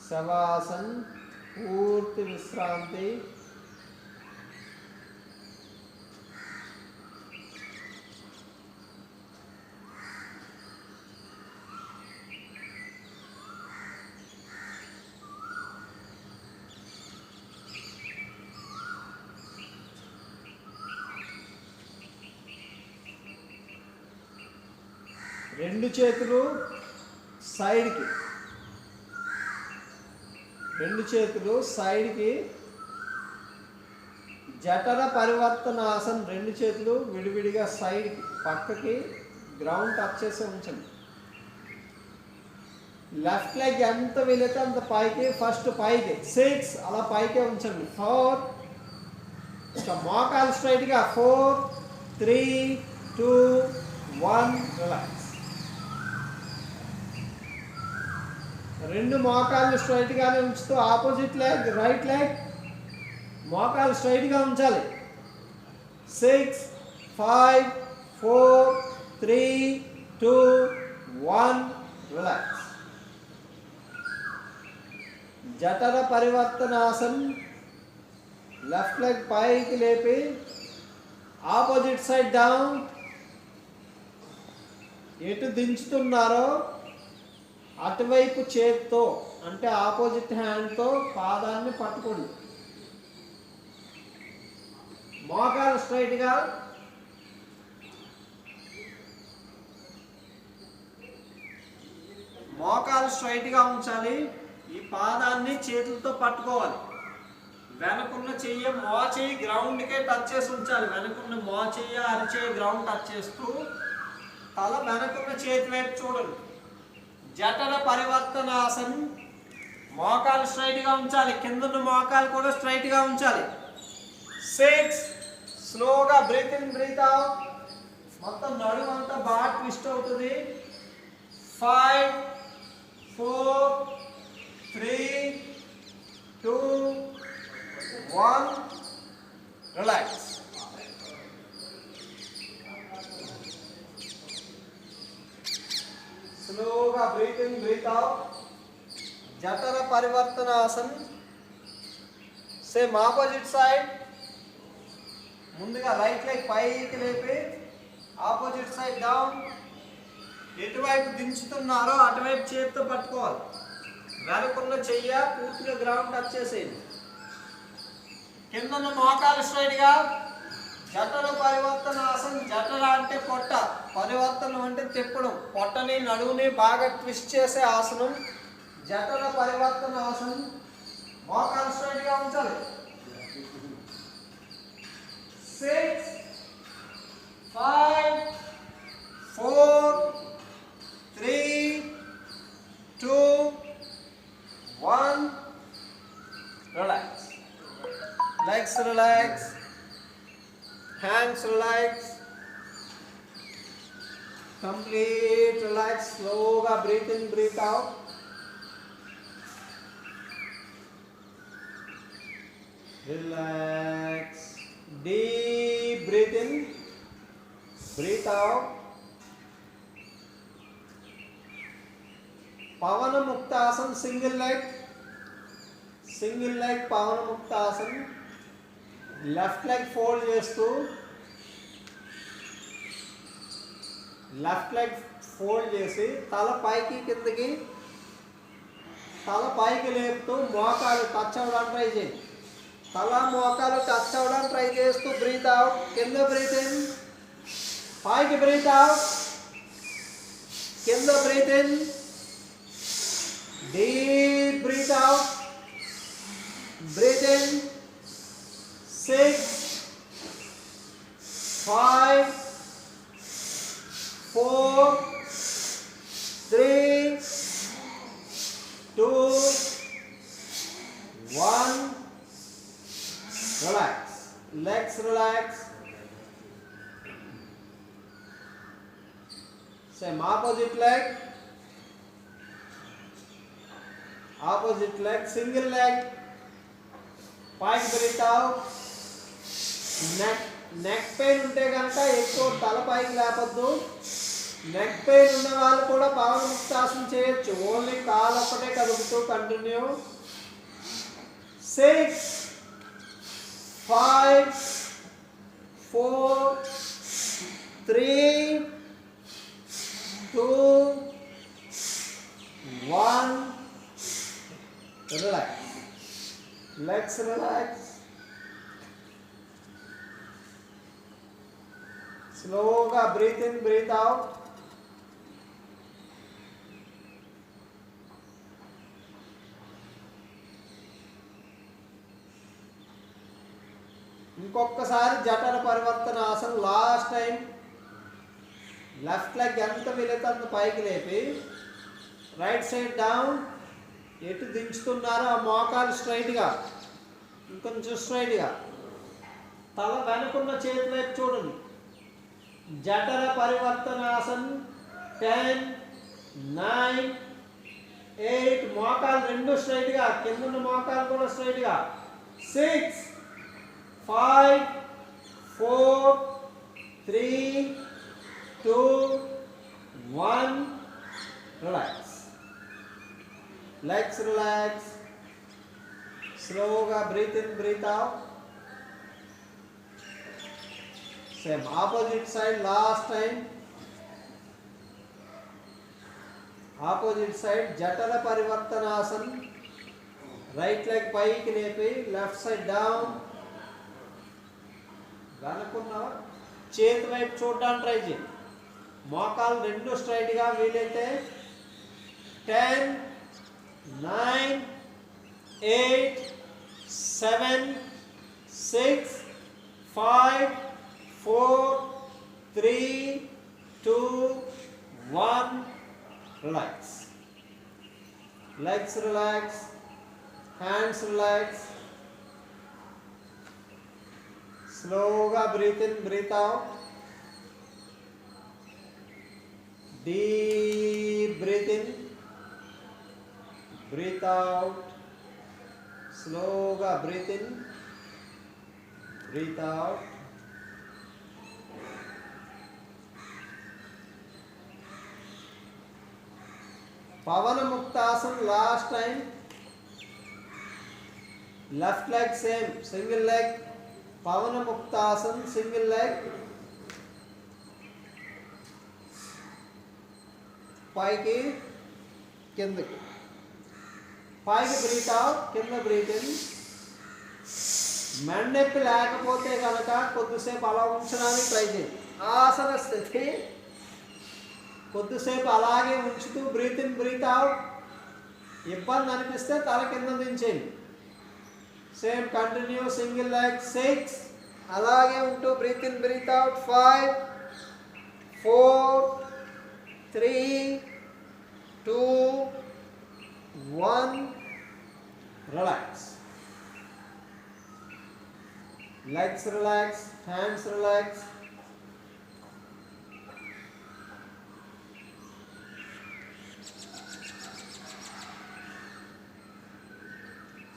Shavasan, పూర్తి విశ్రాంతి. రెండు చేతులు సైడ్కి, రెండు చేతులు సైడ్కి. జఠర పరివర్తనాసన్, రెండు చేతులు విడివిడిగా సైడ్కి పక్కకి గ్రౌండ్ టచ్ చేసి ఉంచండి. లెఫ్ట్ లెగ్ ఎంత వీలైతే అంత పైకి, ఫస్ట్ పైకి 6 అలా పైకే ఉంచండి. 4, మోకాలు స్ట్రైట్గా 4, 3, 2, 1 రిలాక్స్. రెండు మోకాళ్ళు స్ట్రైట్గానే ఉంచుతూ ఆపోజిట్ లెగ్ రైట్ లెగ్ మోకాలు స్ట్రైట్గా ఉంచాలి. 6, 5, 4, 3, 2, 1 రిలాక్స్. జఠర పరివర్తనాసన్. లెఫ్ట్ లెగ్ పైకి లేపి ఆపోజిట్ సైడ్ డౌన్. ఎటు దించుతున్నారో అటువైపు చేత్తో అంటే ఆపోజిట్ హ్యాండ్తో పాదాన్ని పట్టుకోండి. మోకాలు స్ట్రైట్గా, మోకాలు స్ట్రైట్గా ఉంచాలి. ఈ పాదాన్ని చేతులతో పట్టుకోవాలి. వెనకున్న చెయ్యి మోచేయి గ్రౌండ్కే టచ్ చేసి ఉంచాలి. వెనకున్న మోచేయి అరిచేయి గ్రౌండ్ టచ్ చేస్తూ తల వెనకున్న చేతి వైపు చూడండి. జఠర పరివర్తనాసన్. మోకాలు స్ట్రైట్గా ఉంచాలి, కిందన్న మోకాలు కూడా స్ట్రైట్గా ఉంచాలి. 6 స్లోగా బ్రీత్ ఇన్ బ్రీత్ అవుట్. మొత్తం నడుము అంతా బాగా ట్విస్ట్ అవుతుంది. 5, 4, 3, 2, 1 రిలాక్స్. స్లోగా breath in breath out. Jathara Parivartanasan. Same opposite side. ముందుగా రైట్ లెగ్ పైకి లేపి ఆపోజిట్ సైడ్ డౌన్. ఎటువైపు దించుతున్నారో అటువైపు చేతితో పట్టుకోవాలి. వెనకున్న చెయ్య పూర్తిగా గ్రౌండ్ టచ్ చేసేయండి. కిందన్న మోకాలు స్ట్రైట్గా. జఠర పరివర్తనాసన్. జఠర అంటే పొట్ట, పరివర్తనం అంటే తిప్పడం. పొట్టని నడువుని బాగా ట్విస్ట్ చేసే ఆసనం జఠర పరివర్తనాసన్. మోకాలు స్ట్రైట్గా ఉంచాలి. 6, 5, 4, 3, 2, 1 relax. Legs relax, hands relax, complete relax. Slowly breathe in, breathe out. Relax, deep breathe in, breathe out. Pavana Muktasana, single leg Pavana Muktasana. Left leg fold చేస్తూ, లెఫ్ట్ లెగ్ ఫోల్డ్ చేసి తల పైకి కిందకి, తల పైకి లేపుతూ మోకాలు టచ్ అవ్వడానికి try చేయండి. తల మోకాలు టచ్ అవ్వడానికి ట్రై చేస్తూ బ్రీత్ అవుట్. కింద బ్రీత్ ఇన్, పైకి బ్రీత్ అవుట్, కింద breathe in, deep breath out, breath in. 6, 5, 4, 3, 2, 1 relax. Legs relax. Same opposite leg, single leg. పైకి బ్రీత్ అవుట్. నెక్ పెయిన్ ఉంటే కనుక ఎక్కువ తల పైకి లేపొద్దు. నెక్ పెయిన్ ఉన్న వాళ్ళు కూడా పవన ముక్తాసనం చేయొచ్చు. ఓన్లీ కాలు ఒక్కటే కదుపుతూ continue. 6, 5, 4, 3, 2, 1. Relax. Legs relax. Slowly breathe in, breathe out. ఇంకొకసారి జఠర పరివర్తన ఆసనం. లాస్ట్ టైం లెఫ్ట్ లెగ్ ఎంత వీలైతే అంత పైకి లేపి రైట్ సైడ్ డౌన్. ఎటు దించుతున్నారో ఆ మోకాలు స్ట్రైట్గా, ఇంకొంచెం స్ట్రైట్గా. తల వెనుకున్న చేతి వైపు చూడండి. జఠర పరివర్తనాసన్. 10, 9, 8. మోకాలు రెండు స్ట్రైట్గా, కింద మోకాలు కూడా స్ట్రైట్గా. 6, 5, 4, 3, 2, 1. Relax. Legs relax. Slowly breathe in, breathe out. Same opposite side. Last time. Opposite side. Jatara Parivartanasana. Right leg paiki lepi. Left side down. వెనక్కున్నావా చేతి వైపు చూడడానికి ట్రై చేయి. మోకాలు రెండు స్ట్రైట్గా వీలైతే. 10, 9, 8, 7, 6, 5, 4, 3, 2, 1. Relax. Legs relax. Hands relax. Slowly breathe in, breathe out. Deep breathe in, breathe out. Slowly breathe in, breathe out. Pavana Muktasana. Last time. Left leg same, single leg. Pavana Muktasana, single leg. పైకి కిందకి. పైకి breathe out, కింద breathe in. మెన్నెప్పి లేకపోతే కనుక కొద్దిసేపు అలా ఉంచడానికి try చేయండి. ఆసన స్థితి కొద్దిసేపు అలాగే ఉంచుతూ బ్రీత్ ఇన్, బ్రీత్ అవుట్. ఇబ్బంది అనిపిస్తే తల కింద దించేయండి. Same continue. Single leg. 6. అలాగే ఉంటూ breath in, breath out. 5, 4, 3, 2, 1. Relax. Legs relax. Hands relax.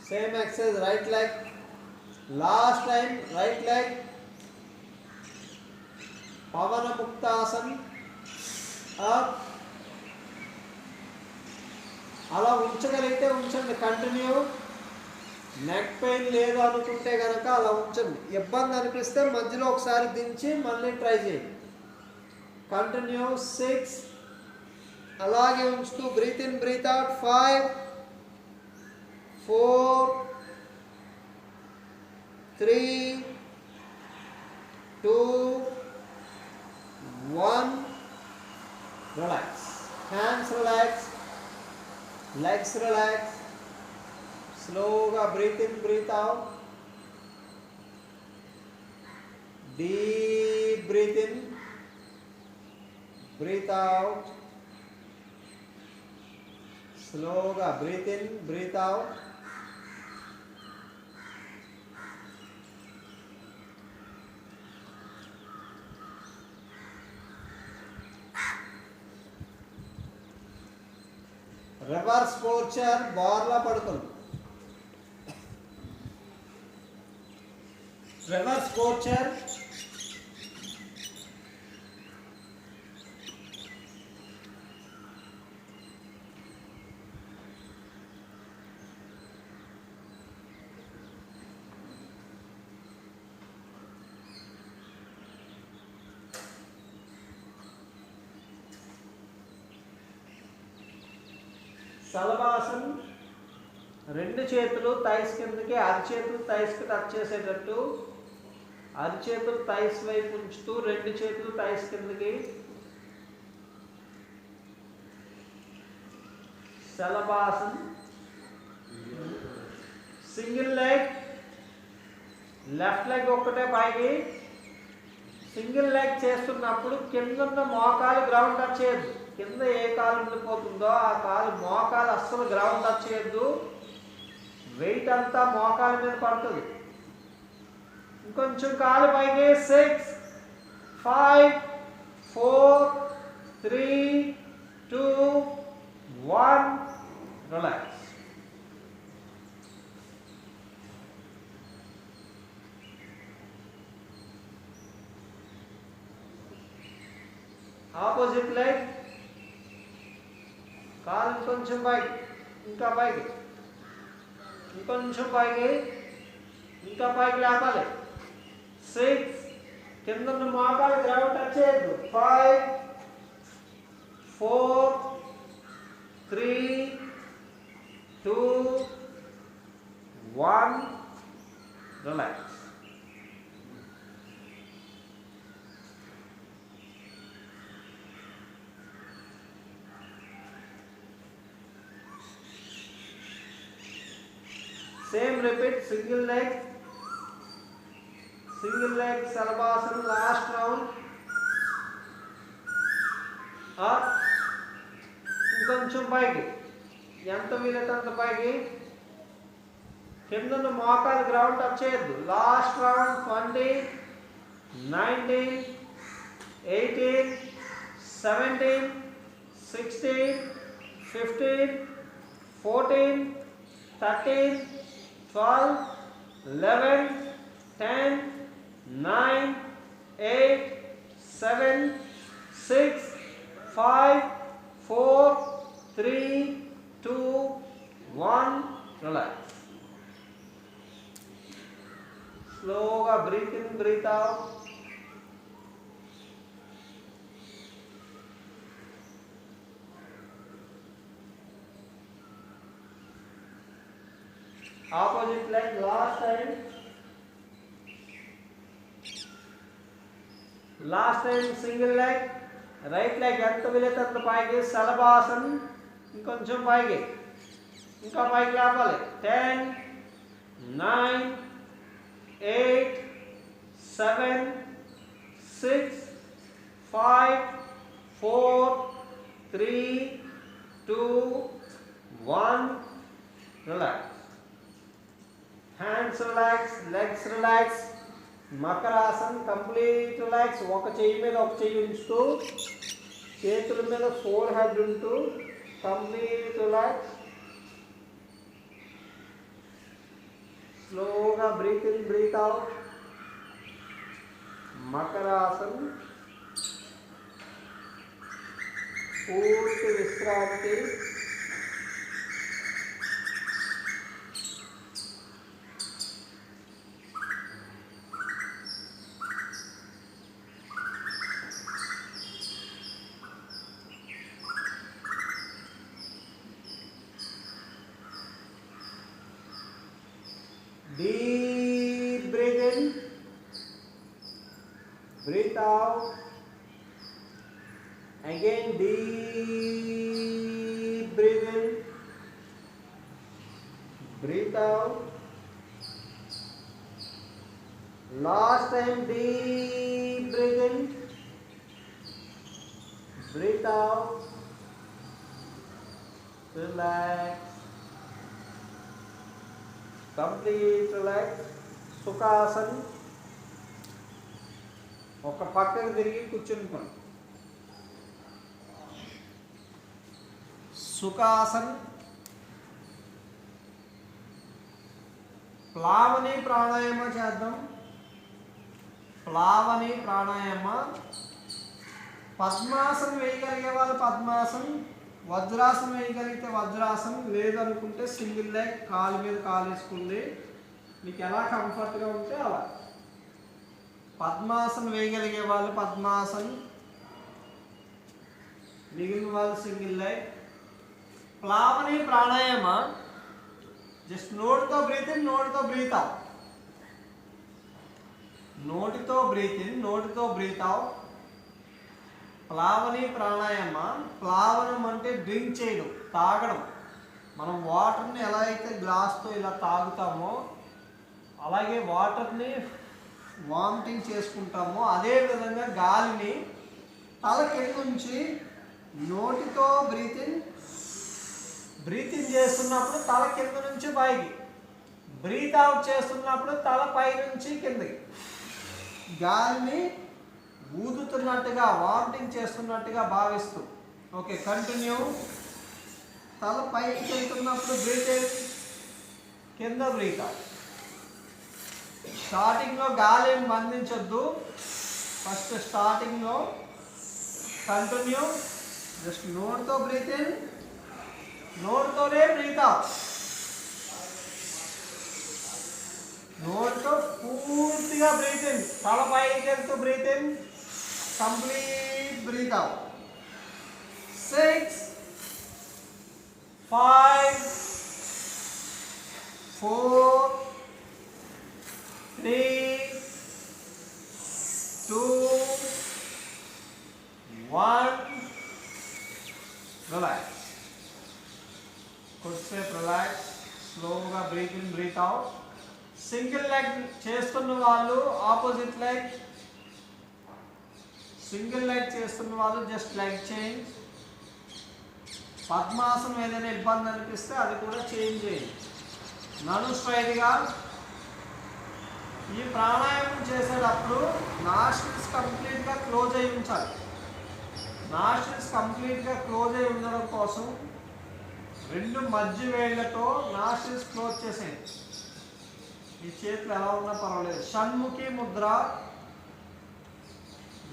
Same exercise. Right leg. Last time. Right leg. Pavana Muktasana. Up. అలా ఉంచగలిగితే ఉంచండి. కంటిన్యూ. నెక్ పెయిన్ లేదు అనుకుంటే కనుక అలా ఉంచండి. ఇబ్బంది అనిపిస్తే మధ్యలో ఒకసారి దించి మళ్ళీ ట్రై చేయండి. కంటిన్యూ. 6. అలాగే ఉంచుతూ breath in, breath out. 5, 4, 3, 2, 1. Relax. Hands relax. Legs relax. Slowly breathe in, breathe out. Deep breathe in, breathe out. Slowly breathe in, breathe out. Reverse posture. బార్లా పడుతుంది. రివర్స్ పోర్చర్. శలభాసన్ రెండు చేతులు థైస్ కిందకి, అరిచేతులు థైస్కి టచ్ చేసేటట్టు, అరిచేతులు thighs వైపు ఉంచుతూ రెండు చేతులు థైస్ కిందకి. శలభాసన్. సింగిల్ లెగ్, లెఫ్ట్ లెగ్ ఒక్కటే పైకి. సింగిల్ లెగ్ చేస్తున్నప్పుడు కింద ఉన్న మోకాలు గ్రౌండ్ టచ్ చేయొద్దు. కింద ఏ కాలు ఉండిపోతుందో ఆ కాలు మోకాలు అస్సలు గ్రౌండ్ టచ్ చేయొద్దు. వెయిట్ అంతా మోకాల మీద పడుతుంది. ఇంకొంచెం కాలు పైకి. 6 5 4 3 2 1 రిలాక్స్. ఆపోజిట్ లెగ్, కాలు కొంచెం పైకి, ఇంకా పైకి, ఇంకొంచెం పైకి, ఇంకా పైకి లేపాలి. 6 కింద ఉన్న మోకాలు గ్రౌండ్ టచ్ చేయొద్దు. 5 4 3 2 1 relax. Same repeat. Single leg, Salabhasan, last round. Up, ఇంకొంచెం పైకి, ఎంత వీలైతే అంత పైకి. కింద ఉన్న మోకాలు గ్రౌండ్ టచ్ చేయొద్దు. Last round. 20 19 18 17 16 15 14 13 12 11 10 9 8 7 6 5 4 3 2 1 relax. Slowly breathe in, breathe out. Opposite leg, last time single leg, right leg ఎంత వీలైతే అంత పైకి. శలభాసన్, ఇంకొంచెం పైకి, ఇంకా పైకి లేపాలి. 10 9 8 7 6 5 4 3 2 1 relax. Hands relax, legs relax. Makarasan complete relax. ఒక చెయ్యి మీద ఒక చెయ్యి ఉంచుతూ, చేతుల మీద ఫోర్ హెడ్ ఉంటూ కంప్లీట్ రిలాక్స్. స్లోగా breath in, breath out. Makarasan, పూర్తి విశ్రాంతి. Deep breathe in, breathe out. Again deep breathe in, breathe out. Last time deep breathe in, breathe out. Relax. Complete relax. Sukhasan, ఒక పక్కకు తిరిగి కూర్చుని. సుఖాసన్. ప్లావని ప్రాణాయామ చేద్దాం. ప్లావని ప్రాణాయామ. పద్మాసనం వేయగలిగే వాళ్ళు పద్మాసనం, వజ్రాసనం వేయగలిగితే వజ్రాసనం, లేదనుకుంటే సింగిల్ లెగ్, కాలు మీద కాలు వేసుకుంది. మీకు ఎలా కంఫర్ట్గా ఉంటే అలా. పద్మాసనం వేయగలిగే వాళ్ళు పద్మాసనం, మిగిలిన వాళ్ళు సింగిల్ లెగ్. ప్లావని ప్రాణాయామ జస్ట్ నోటితో బ్రీత్ ఇన్, నోటితో బ్రీత్ అవుట్. నోటితో బ్రీత్ ఇన్, నోటితో బ్రీత్ అవుట్. ప్లావని ప్రాణాయామ. ప్లావనం అంటే డ్రింక్ చేయడం, తాగడం. మనం వాటర్ని ఎలా అయితే గ్లాస్తో ఇలా తాగుతామో అలాగే వాటర్ని వామిటింగ్ చేసుకుంటామో అదే విధంగా గాలిని తల కింద నుంచి నోటితో బ్రీత్ ఇన్ చేస్తున్నప్పుడు తల కింద నుంచి పైకి, బ్రీత్ అవుట్ చేస్తున్నప్పుడు తల పై నుంచి కిందకి గాలిని ఊదుతున్నట్టుగా, వామిటింగ్ చేస్తున్నట్టుగా భావిస్తూ. Okay, continue. తల పైకి వెళ్తున్నప్పుడు బ్రీత్ ఇన్, కింద బ్రీత్ అవుట్. స్టార్టింగ్లో గాలి ఏం బంధించొద్దు. ఫస్ట్ స్టార్టింగ్లో కంటిన్యూ. జస్ట్ నోటితో బ్రీత్ ఇన్, నోటితోనే బ్రీత్ అవుట్. నోటితో పూర్తిగా బ్రీత్ ఇన్, తల పైకి వెళ్తూ breathe in, complete breathe out. 6 5 4 3 2 1. Relax. కొద్దిసేపు రిలాక్స్. స్లోగా breath in, breath out. Single leg చేస్తున్న వాళ్ళు ఆపోజిట్ లెగ్, సింగిల్ లెగ్ చేస్తున్న వాళ్ళు జస్ట్ లెగ్ చేంజ్. పద్మాసనం ఏదైనా ఇబ్బంది అనిపిస్తే అది కూడా చేంజ్ చేయండి. నడు స్ట్రైట్గా. ఈ ప్రాణాయామం చేసేటప్పుడు నాస్ట్రిల్స్ కంప్లీట్గా క్లోజ్ అయి ఉంచాలి. నాస్ట్రిల్స్ కంప్లీట్గా క్లోజ్ అయి ఉండడం కోసం 2 మధ్య వేళ్లతో నాస్ట్రిల్స్ క్లోజ్ చేసేయండి. ఈ చేతులు ఎలా ఉన్నా పర్వాలేదు. షణ్ముఖి ముద్ర.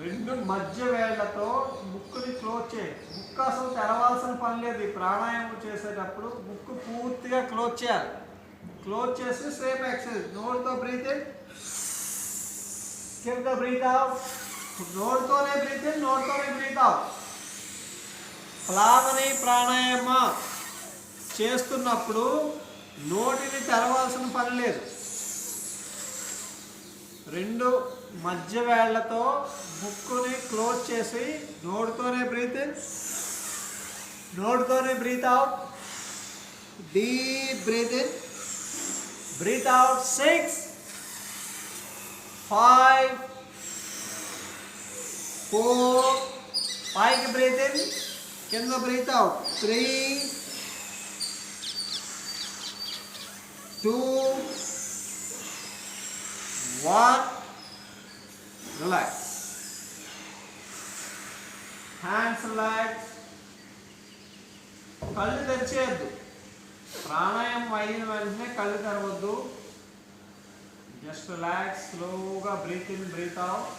2 మధ్య వేళ్లతో ముక్కుని క్లోజ్ చేయండి. ముక్కు అసలు తెరవాల్సిన పని లేదు. ఈ ప్రాణాయామం చేసేటప్పుడు ముక్కు పూర్తిగా క్లోజ్ చేయాలి. క్లోజ్ చేసి సేమ్ ఎక్సర్సైజ్. నోటితో బ్రీత్ ఇన్, కింద బ్రీత్ అవుట్. నోటితోనే బ్రీత్ ఇన్, నోటితోనే బ్రీత్ అవుట్. ప్లావని ప్రాణాయామ చేస్తున్నప్పుడు నోటిని తెరవాల్సిన పని లేదు. 2 మధ్య వేళ్లతో ముక్కుని క్లోజ్ చేసి నోటితోనే బ్రీత్ ఇన్, నోటితోనే breath out. Deep breath in, breath out. 6 5 4. పైకి బ్రీత్ ఇన్, కింద breath out. 3 2 1. Relax. Hands relax. కళ్ళు తెరిచేయద్దు. ప్రాణాయామం అయిన వెంటనే కళ్ళు తెరవద్దు. Just relax. స్లోగా బ్రీత్ ఇన్, బ్రీత్ అవుట్.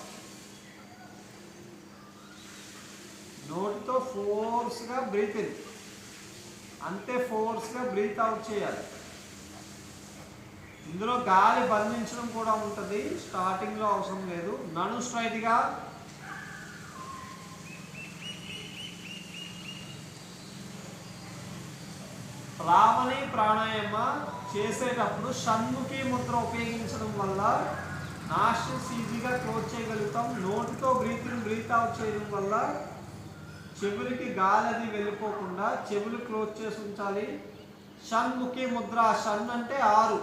నోటితో ఫోర్స్గా బ్రీత్ ఇన్, అంతే ఫోర్స్గా బ్రీత్ అవుట్ చేయాలి. ఇందులో గాలి బంధించడం కూడా ఉంటుంది. స్టార్టింగ్లో అవసరం లేదు. నడు స్ట్రైట్గా. ప్లావని ప్రాణాయామ చేసేటప్పుడు షణ్ముఖి ముద్ర ఉపయోగించడం వల్ల నాస్ట్రిల్స్ ఈజీగా క్లోజ్ చేయగలుగుతాం. నోటితో బ్రీత్ ఇన్, బ్రీత్ అవుట్ చేయడం వల్ల చెవులకి గాలి అది వెళ్ళిపోకుండా చెవులు క్లోజ్ చేసి ఉంచాలి. షణ్ముఖి ముద్ర. షణ్ అంటే 6,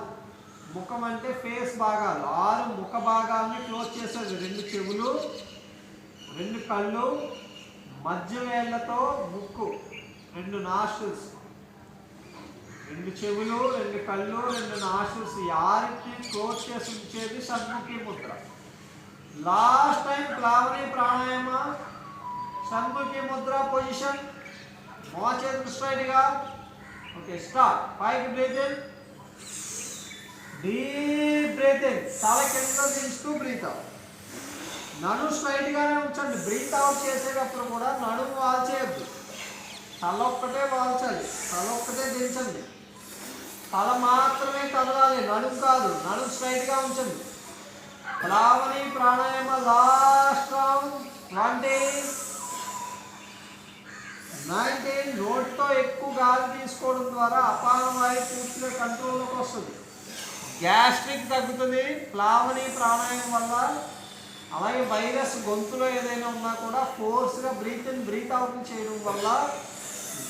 ముఖం అంటే ఫేస్ భాగాలు. 6 ముఖ భాగాలని క్లోజ్ చేసేది. 2 చెవులు, 2 కళ్ళు, మధ్య వేళ్లతో ముక్కు, 2 నాస్ట్రిల్స్. 2 చెవులు, 2 కళ్ళు, 2 నాస్ట్రిల్స్. 6కి క్లోజ్ చేసి ఉంచేది Shanmukhi Mudra. Last time Plavani pranayama. Shanmukhi Mudra position. మోచేతులు స్ట్రైట్గా. Okay, start. పైకి breath in, deep breath in, తల కింద దించుతూ బ్రీత్ అవుట్. నడు స్ట్రైట్గానే ఉంచండి. బ్రీత్ అవుట్ చేసేటప్పుడు కూడా నడుము వాల్చేయద్దు. తల ఒక్కటే వాల్చాలి, తల ఒక్కటే దించండి. తల మాత్రమే కదలాలి, నడుము కాదు. నడుము స్ట్రైట్గా ఉంచండి. ప్లావని ప్రాణాయామ లాస్ట్ రౌండ్. 20 19 నోట్తో ఎక్కువ గాలి తీసుకోవడం ద్వారా అపాన వాయు పూర్తిగా కంట్రోల్లోకి వస్తుంది, గ్యాస్ట్రిక్ తగ్గుతుంది ప్లావని ప్రాణాయామం వల్ల. అలాగే వైరస్ గొంతులో ఏదైనా ఉన్నా కూడా ఫోర్స్గా బ్రీత్ ఇన్ బ్రీత్ అవుట్ చేయడం వల్ల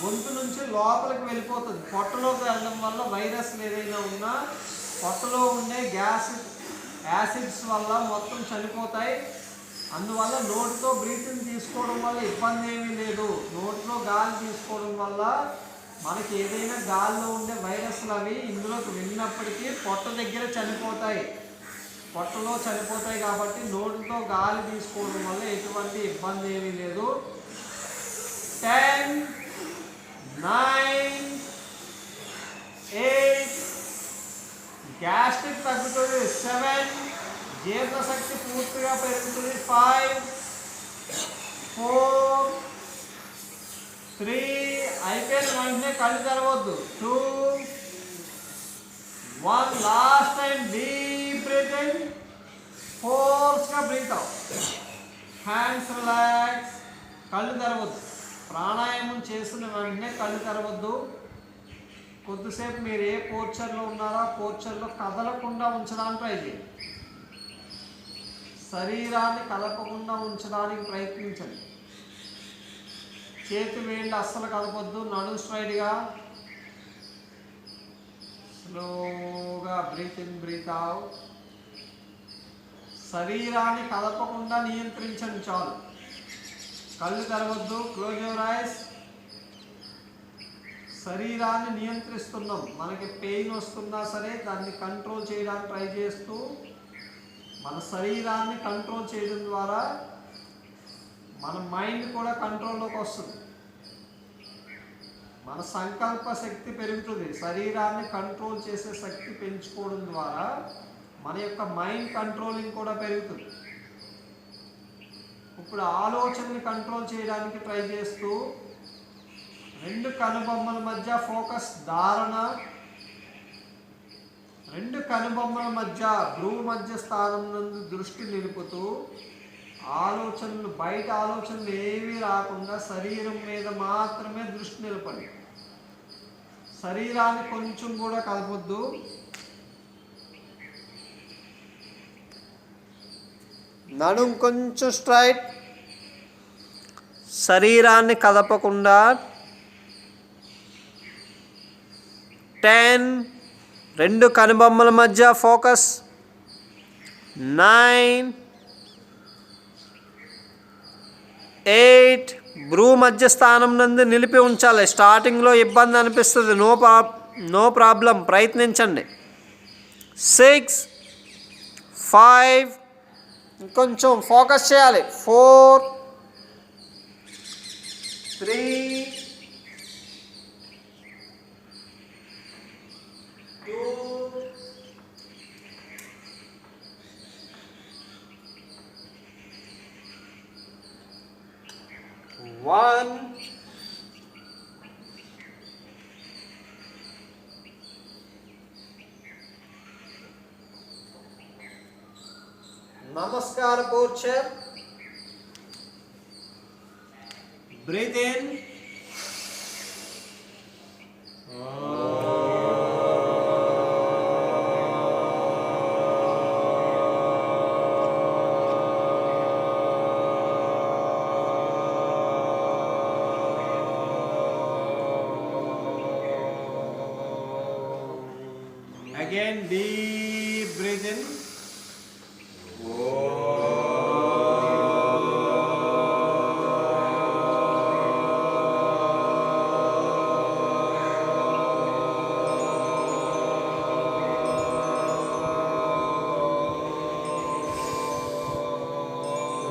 గొంతు నుంచి లోపలికి వెళ్ళిపోతుంది. పొట్టలోకి వెళ్ళడం వల్ల వైరస్ ఏదైనా ఉన్నా పొట్టలో ఉండే యాసిడ్స్ వల్ల మొత్తం చనిపోతాయి. అందువల్ల నోటితో బ్రీతింగ్ తీసుకోవడం వల్ల ఇబ్బంది ఏమీ లేదు. నోటిలో గాలి తీసుకోవడం వల్ల మనకి ఏదైనా గాలిలో ఉండే వైరస్లు అవి ఇందులోకి వెళ్ళినప్పటికీ పొట్ట దగ్గర చనిపోతాయి, పొట్టలో చనిపోతాయి. కాబట్టి నోటితో గాలి తీసుకోవడం వల్ల ఎటువంటి ఇబ్బంది ఏమీ లేదు. 10, 9, 8 గ్యాస్ట్రిక్ తగ్గుతుంది. 7 జీర్ణశక్తి పూర్తిగా పెరుగుతుంది. 5, 4, 3 అయిపోయిన వెంటనే కళ్ళు తెరవద్దు. 2, 1 last time deep breath in, ఫోర్స్గా బ్రీత్ అవుట్. హ్యాండ్స్ రిలాక్స్, కళ్ళు తెరవద్దు. ప్రాణాయామం చేసిన వెంటనే కళ్ళు తెరవద్దు. కొద్దిసేపు మీరు ఏ పోర్చర్లో ఉన్నారో ఆ పోర్చర్లో కదలకుండా ఉంచడానికి ట్రై చేయండి. శరీరాన్ని కదపకుండా ఉంచడానికి ప్రయత్నించండి. చేతి వేళ్ళు అస్సలు కదపొద్దు. నడుము స్ట్రైట్గా స్లోగా బ్రీత్ ఇన్ బ్రీత్ అవుట్. శరీరాన్ని కదపకుండా నియంత్రించండి చాలు. కళ్ళు తెరవద్దు. Close your ice. శరీరాన్ని నియంత్రిస్తున్నాం. మనకి పెయిన్ వస్తున్నా సరే దాన్ని కంట్రోల్ చేయడానికి ట్రై చేస్తూ మన శరీరాన్ని కంట్రోల్ చేయడం ద్వారా మన మైండ్ కూడా కంట్రోల్లోకి వస్తుంది. మన సంకల్ప శక్తి పెరుగుతుంది. శరీరాన్ని కంట్రోల్ చేసే శక్తి పెంచుకోవడం ద్వారా మన యొక్క మైండ్ కంట్రోలింగ్ కూడా పెరుగుతుంది. ఇప్పుడు ఆలోచనని కంట్రోల్ చేయడానికి ట్రై చేస్తూ 2 కనుబొమ్మల మధ్య ఫోకస్ ధారణ, 2 కనుబొమ్మల మధ్య భ్రూ మధ్య స్థానం నందు దృష్టి నిలుపుతూ ఆలోచనలు బయట ఆలోచనలు ఏమీ రాకుండా శరీరం మీద మాత్రమే దృష్టి నిలపండి. శరీరాన్ని కొంచెం కూడా కదపొద్దు. నడుం కొంచెం స్ట్రైట్, శరీరాన్ని కదపకుండా. 10 2 కనుబొమ్మల మధ్య ఫోకస్. 9, 8 భ్రూ మధ్య స్థానం నందు నిలిపి ఉంచాలి. స్టార్టింగ్లో ఇబ్బంది అనిపిస్తుంది, నో ప్రాబ్లం, ప్రయత్నించండి. 6, 5 ఇంకొంచెం ఫోకస్ చేయాలి. 4, 3, 2, 1. Namaskar posture. Breathe in. Again, deep breathe in.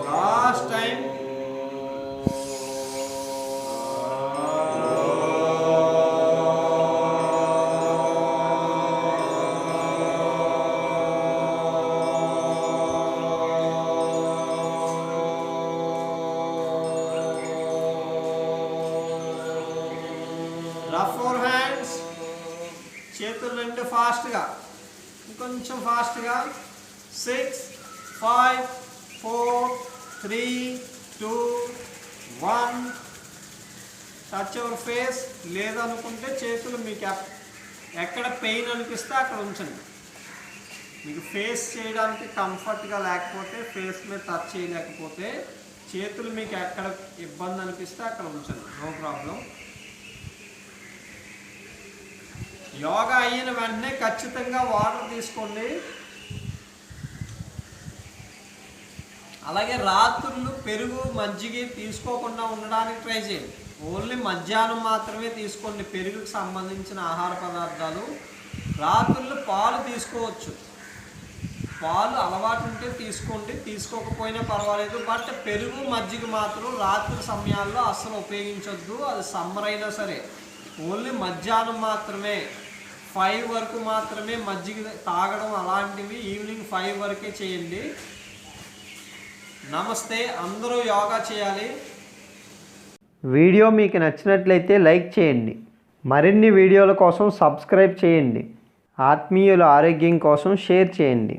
Last time. Rough four hands, చేతులు 2 ఫాస్ట్గా, ఇంకొంచెం ఫాస్ట్గా. 6, 5, 4, 3, 2, 1. Touch your face. లేదనుకుంటే చేతులు మీకు ఎక్కడ పెయిన్ అనిపిస్తే అక్కడ ఉంచండి. మీకు ఫేస్ చేయడానికి కంఫర్ట్గా లేకపోతే, ఫేస్ మీద టచ్ చేయలేకపోతే చేతులు మీకు ఎక్కడ ఇబ్బంది అనిపిస్తే అక్కడ ఉంచండి, నో ప్రాబ్లం. యోగా అయిన వెంటనే ఖచ్చితంగా వాటర్ తీసుకోండి. అలాగే రాత్రులు పెరుగు మజ్జిగ తీసుకోకుండా ఉండడానికి ట్రై చేయండి. ఓన్లీ మధ్యాహ్నం మాత్రమే తీసుకోండి పెరుగుకు సంబంధించిన ఆహార పదార్థాలు. రాత్రులు పాలు తీసుకోవచ్చు, పాలు అలవాటు ఉంటే తీసుకోండి, తీసుకోకపోయినా పర్వాలేదు. బట్ పెరుగు మజ్జిగ మాత్రం రాత్రి సమయాల్లో అస్సలు ఉపయోగించొద్దు. అది సమ్మర్ అయినా సరే ఓన్లీ మధ్యాహ్నం మాత్రమే, 5 వరకు మాత్రమే మజ్జిగ తాగడం అలాంటివి ఈవినింగ్ 5 వరకే చేయండి. నమస్తే. అందరూ యోగా చేయాలి. వీడియో మీకు నచ్చినట్లయితే లైక్ చేయండి. మరిన్ని వీడియోల కోసం సబ్స్క్రైబ్ చేయండి. ఆత్మీయుల ఆరోగ్యం కోసం షేర్ చేయండి.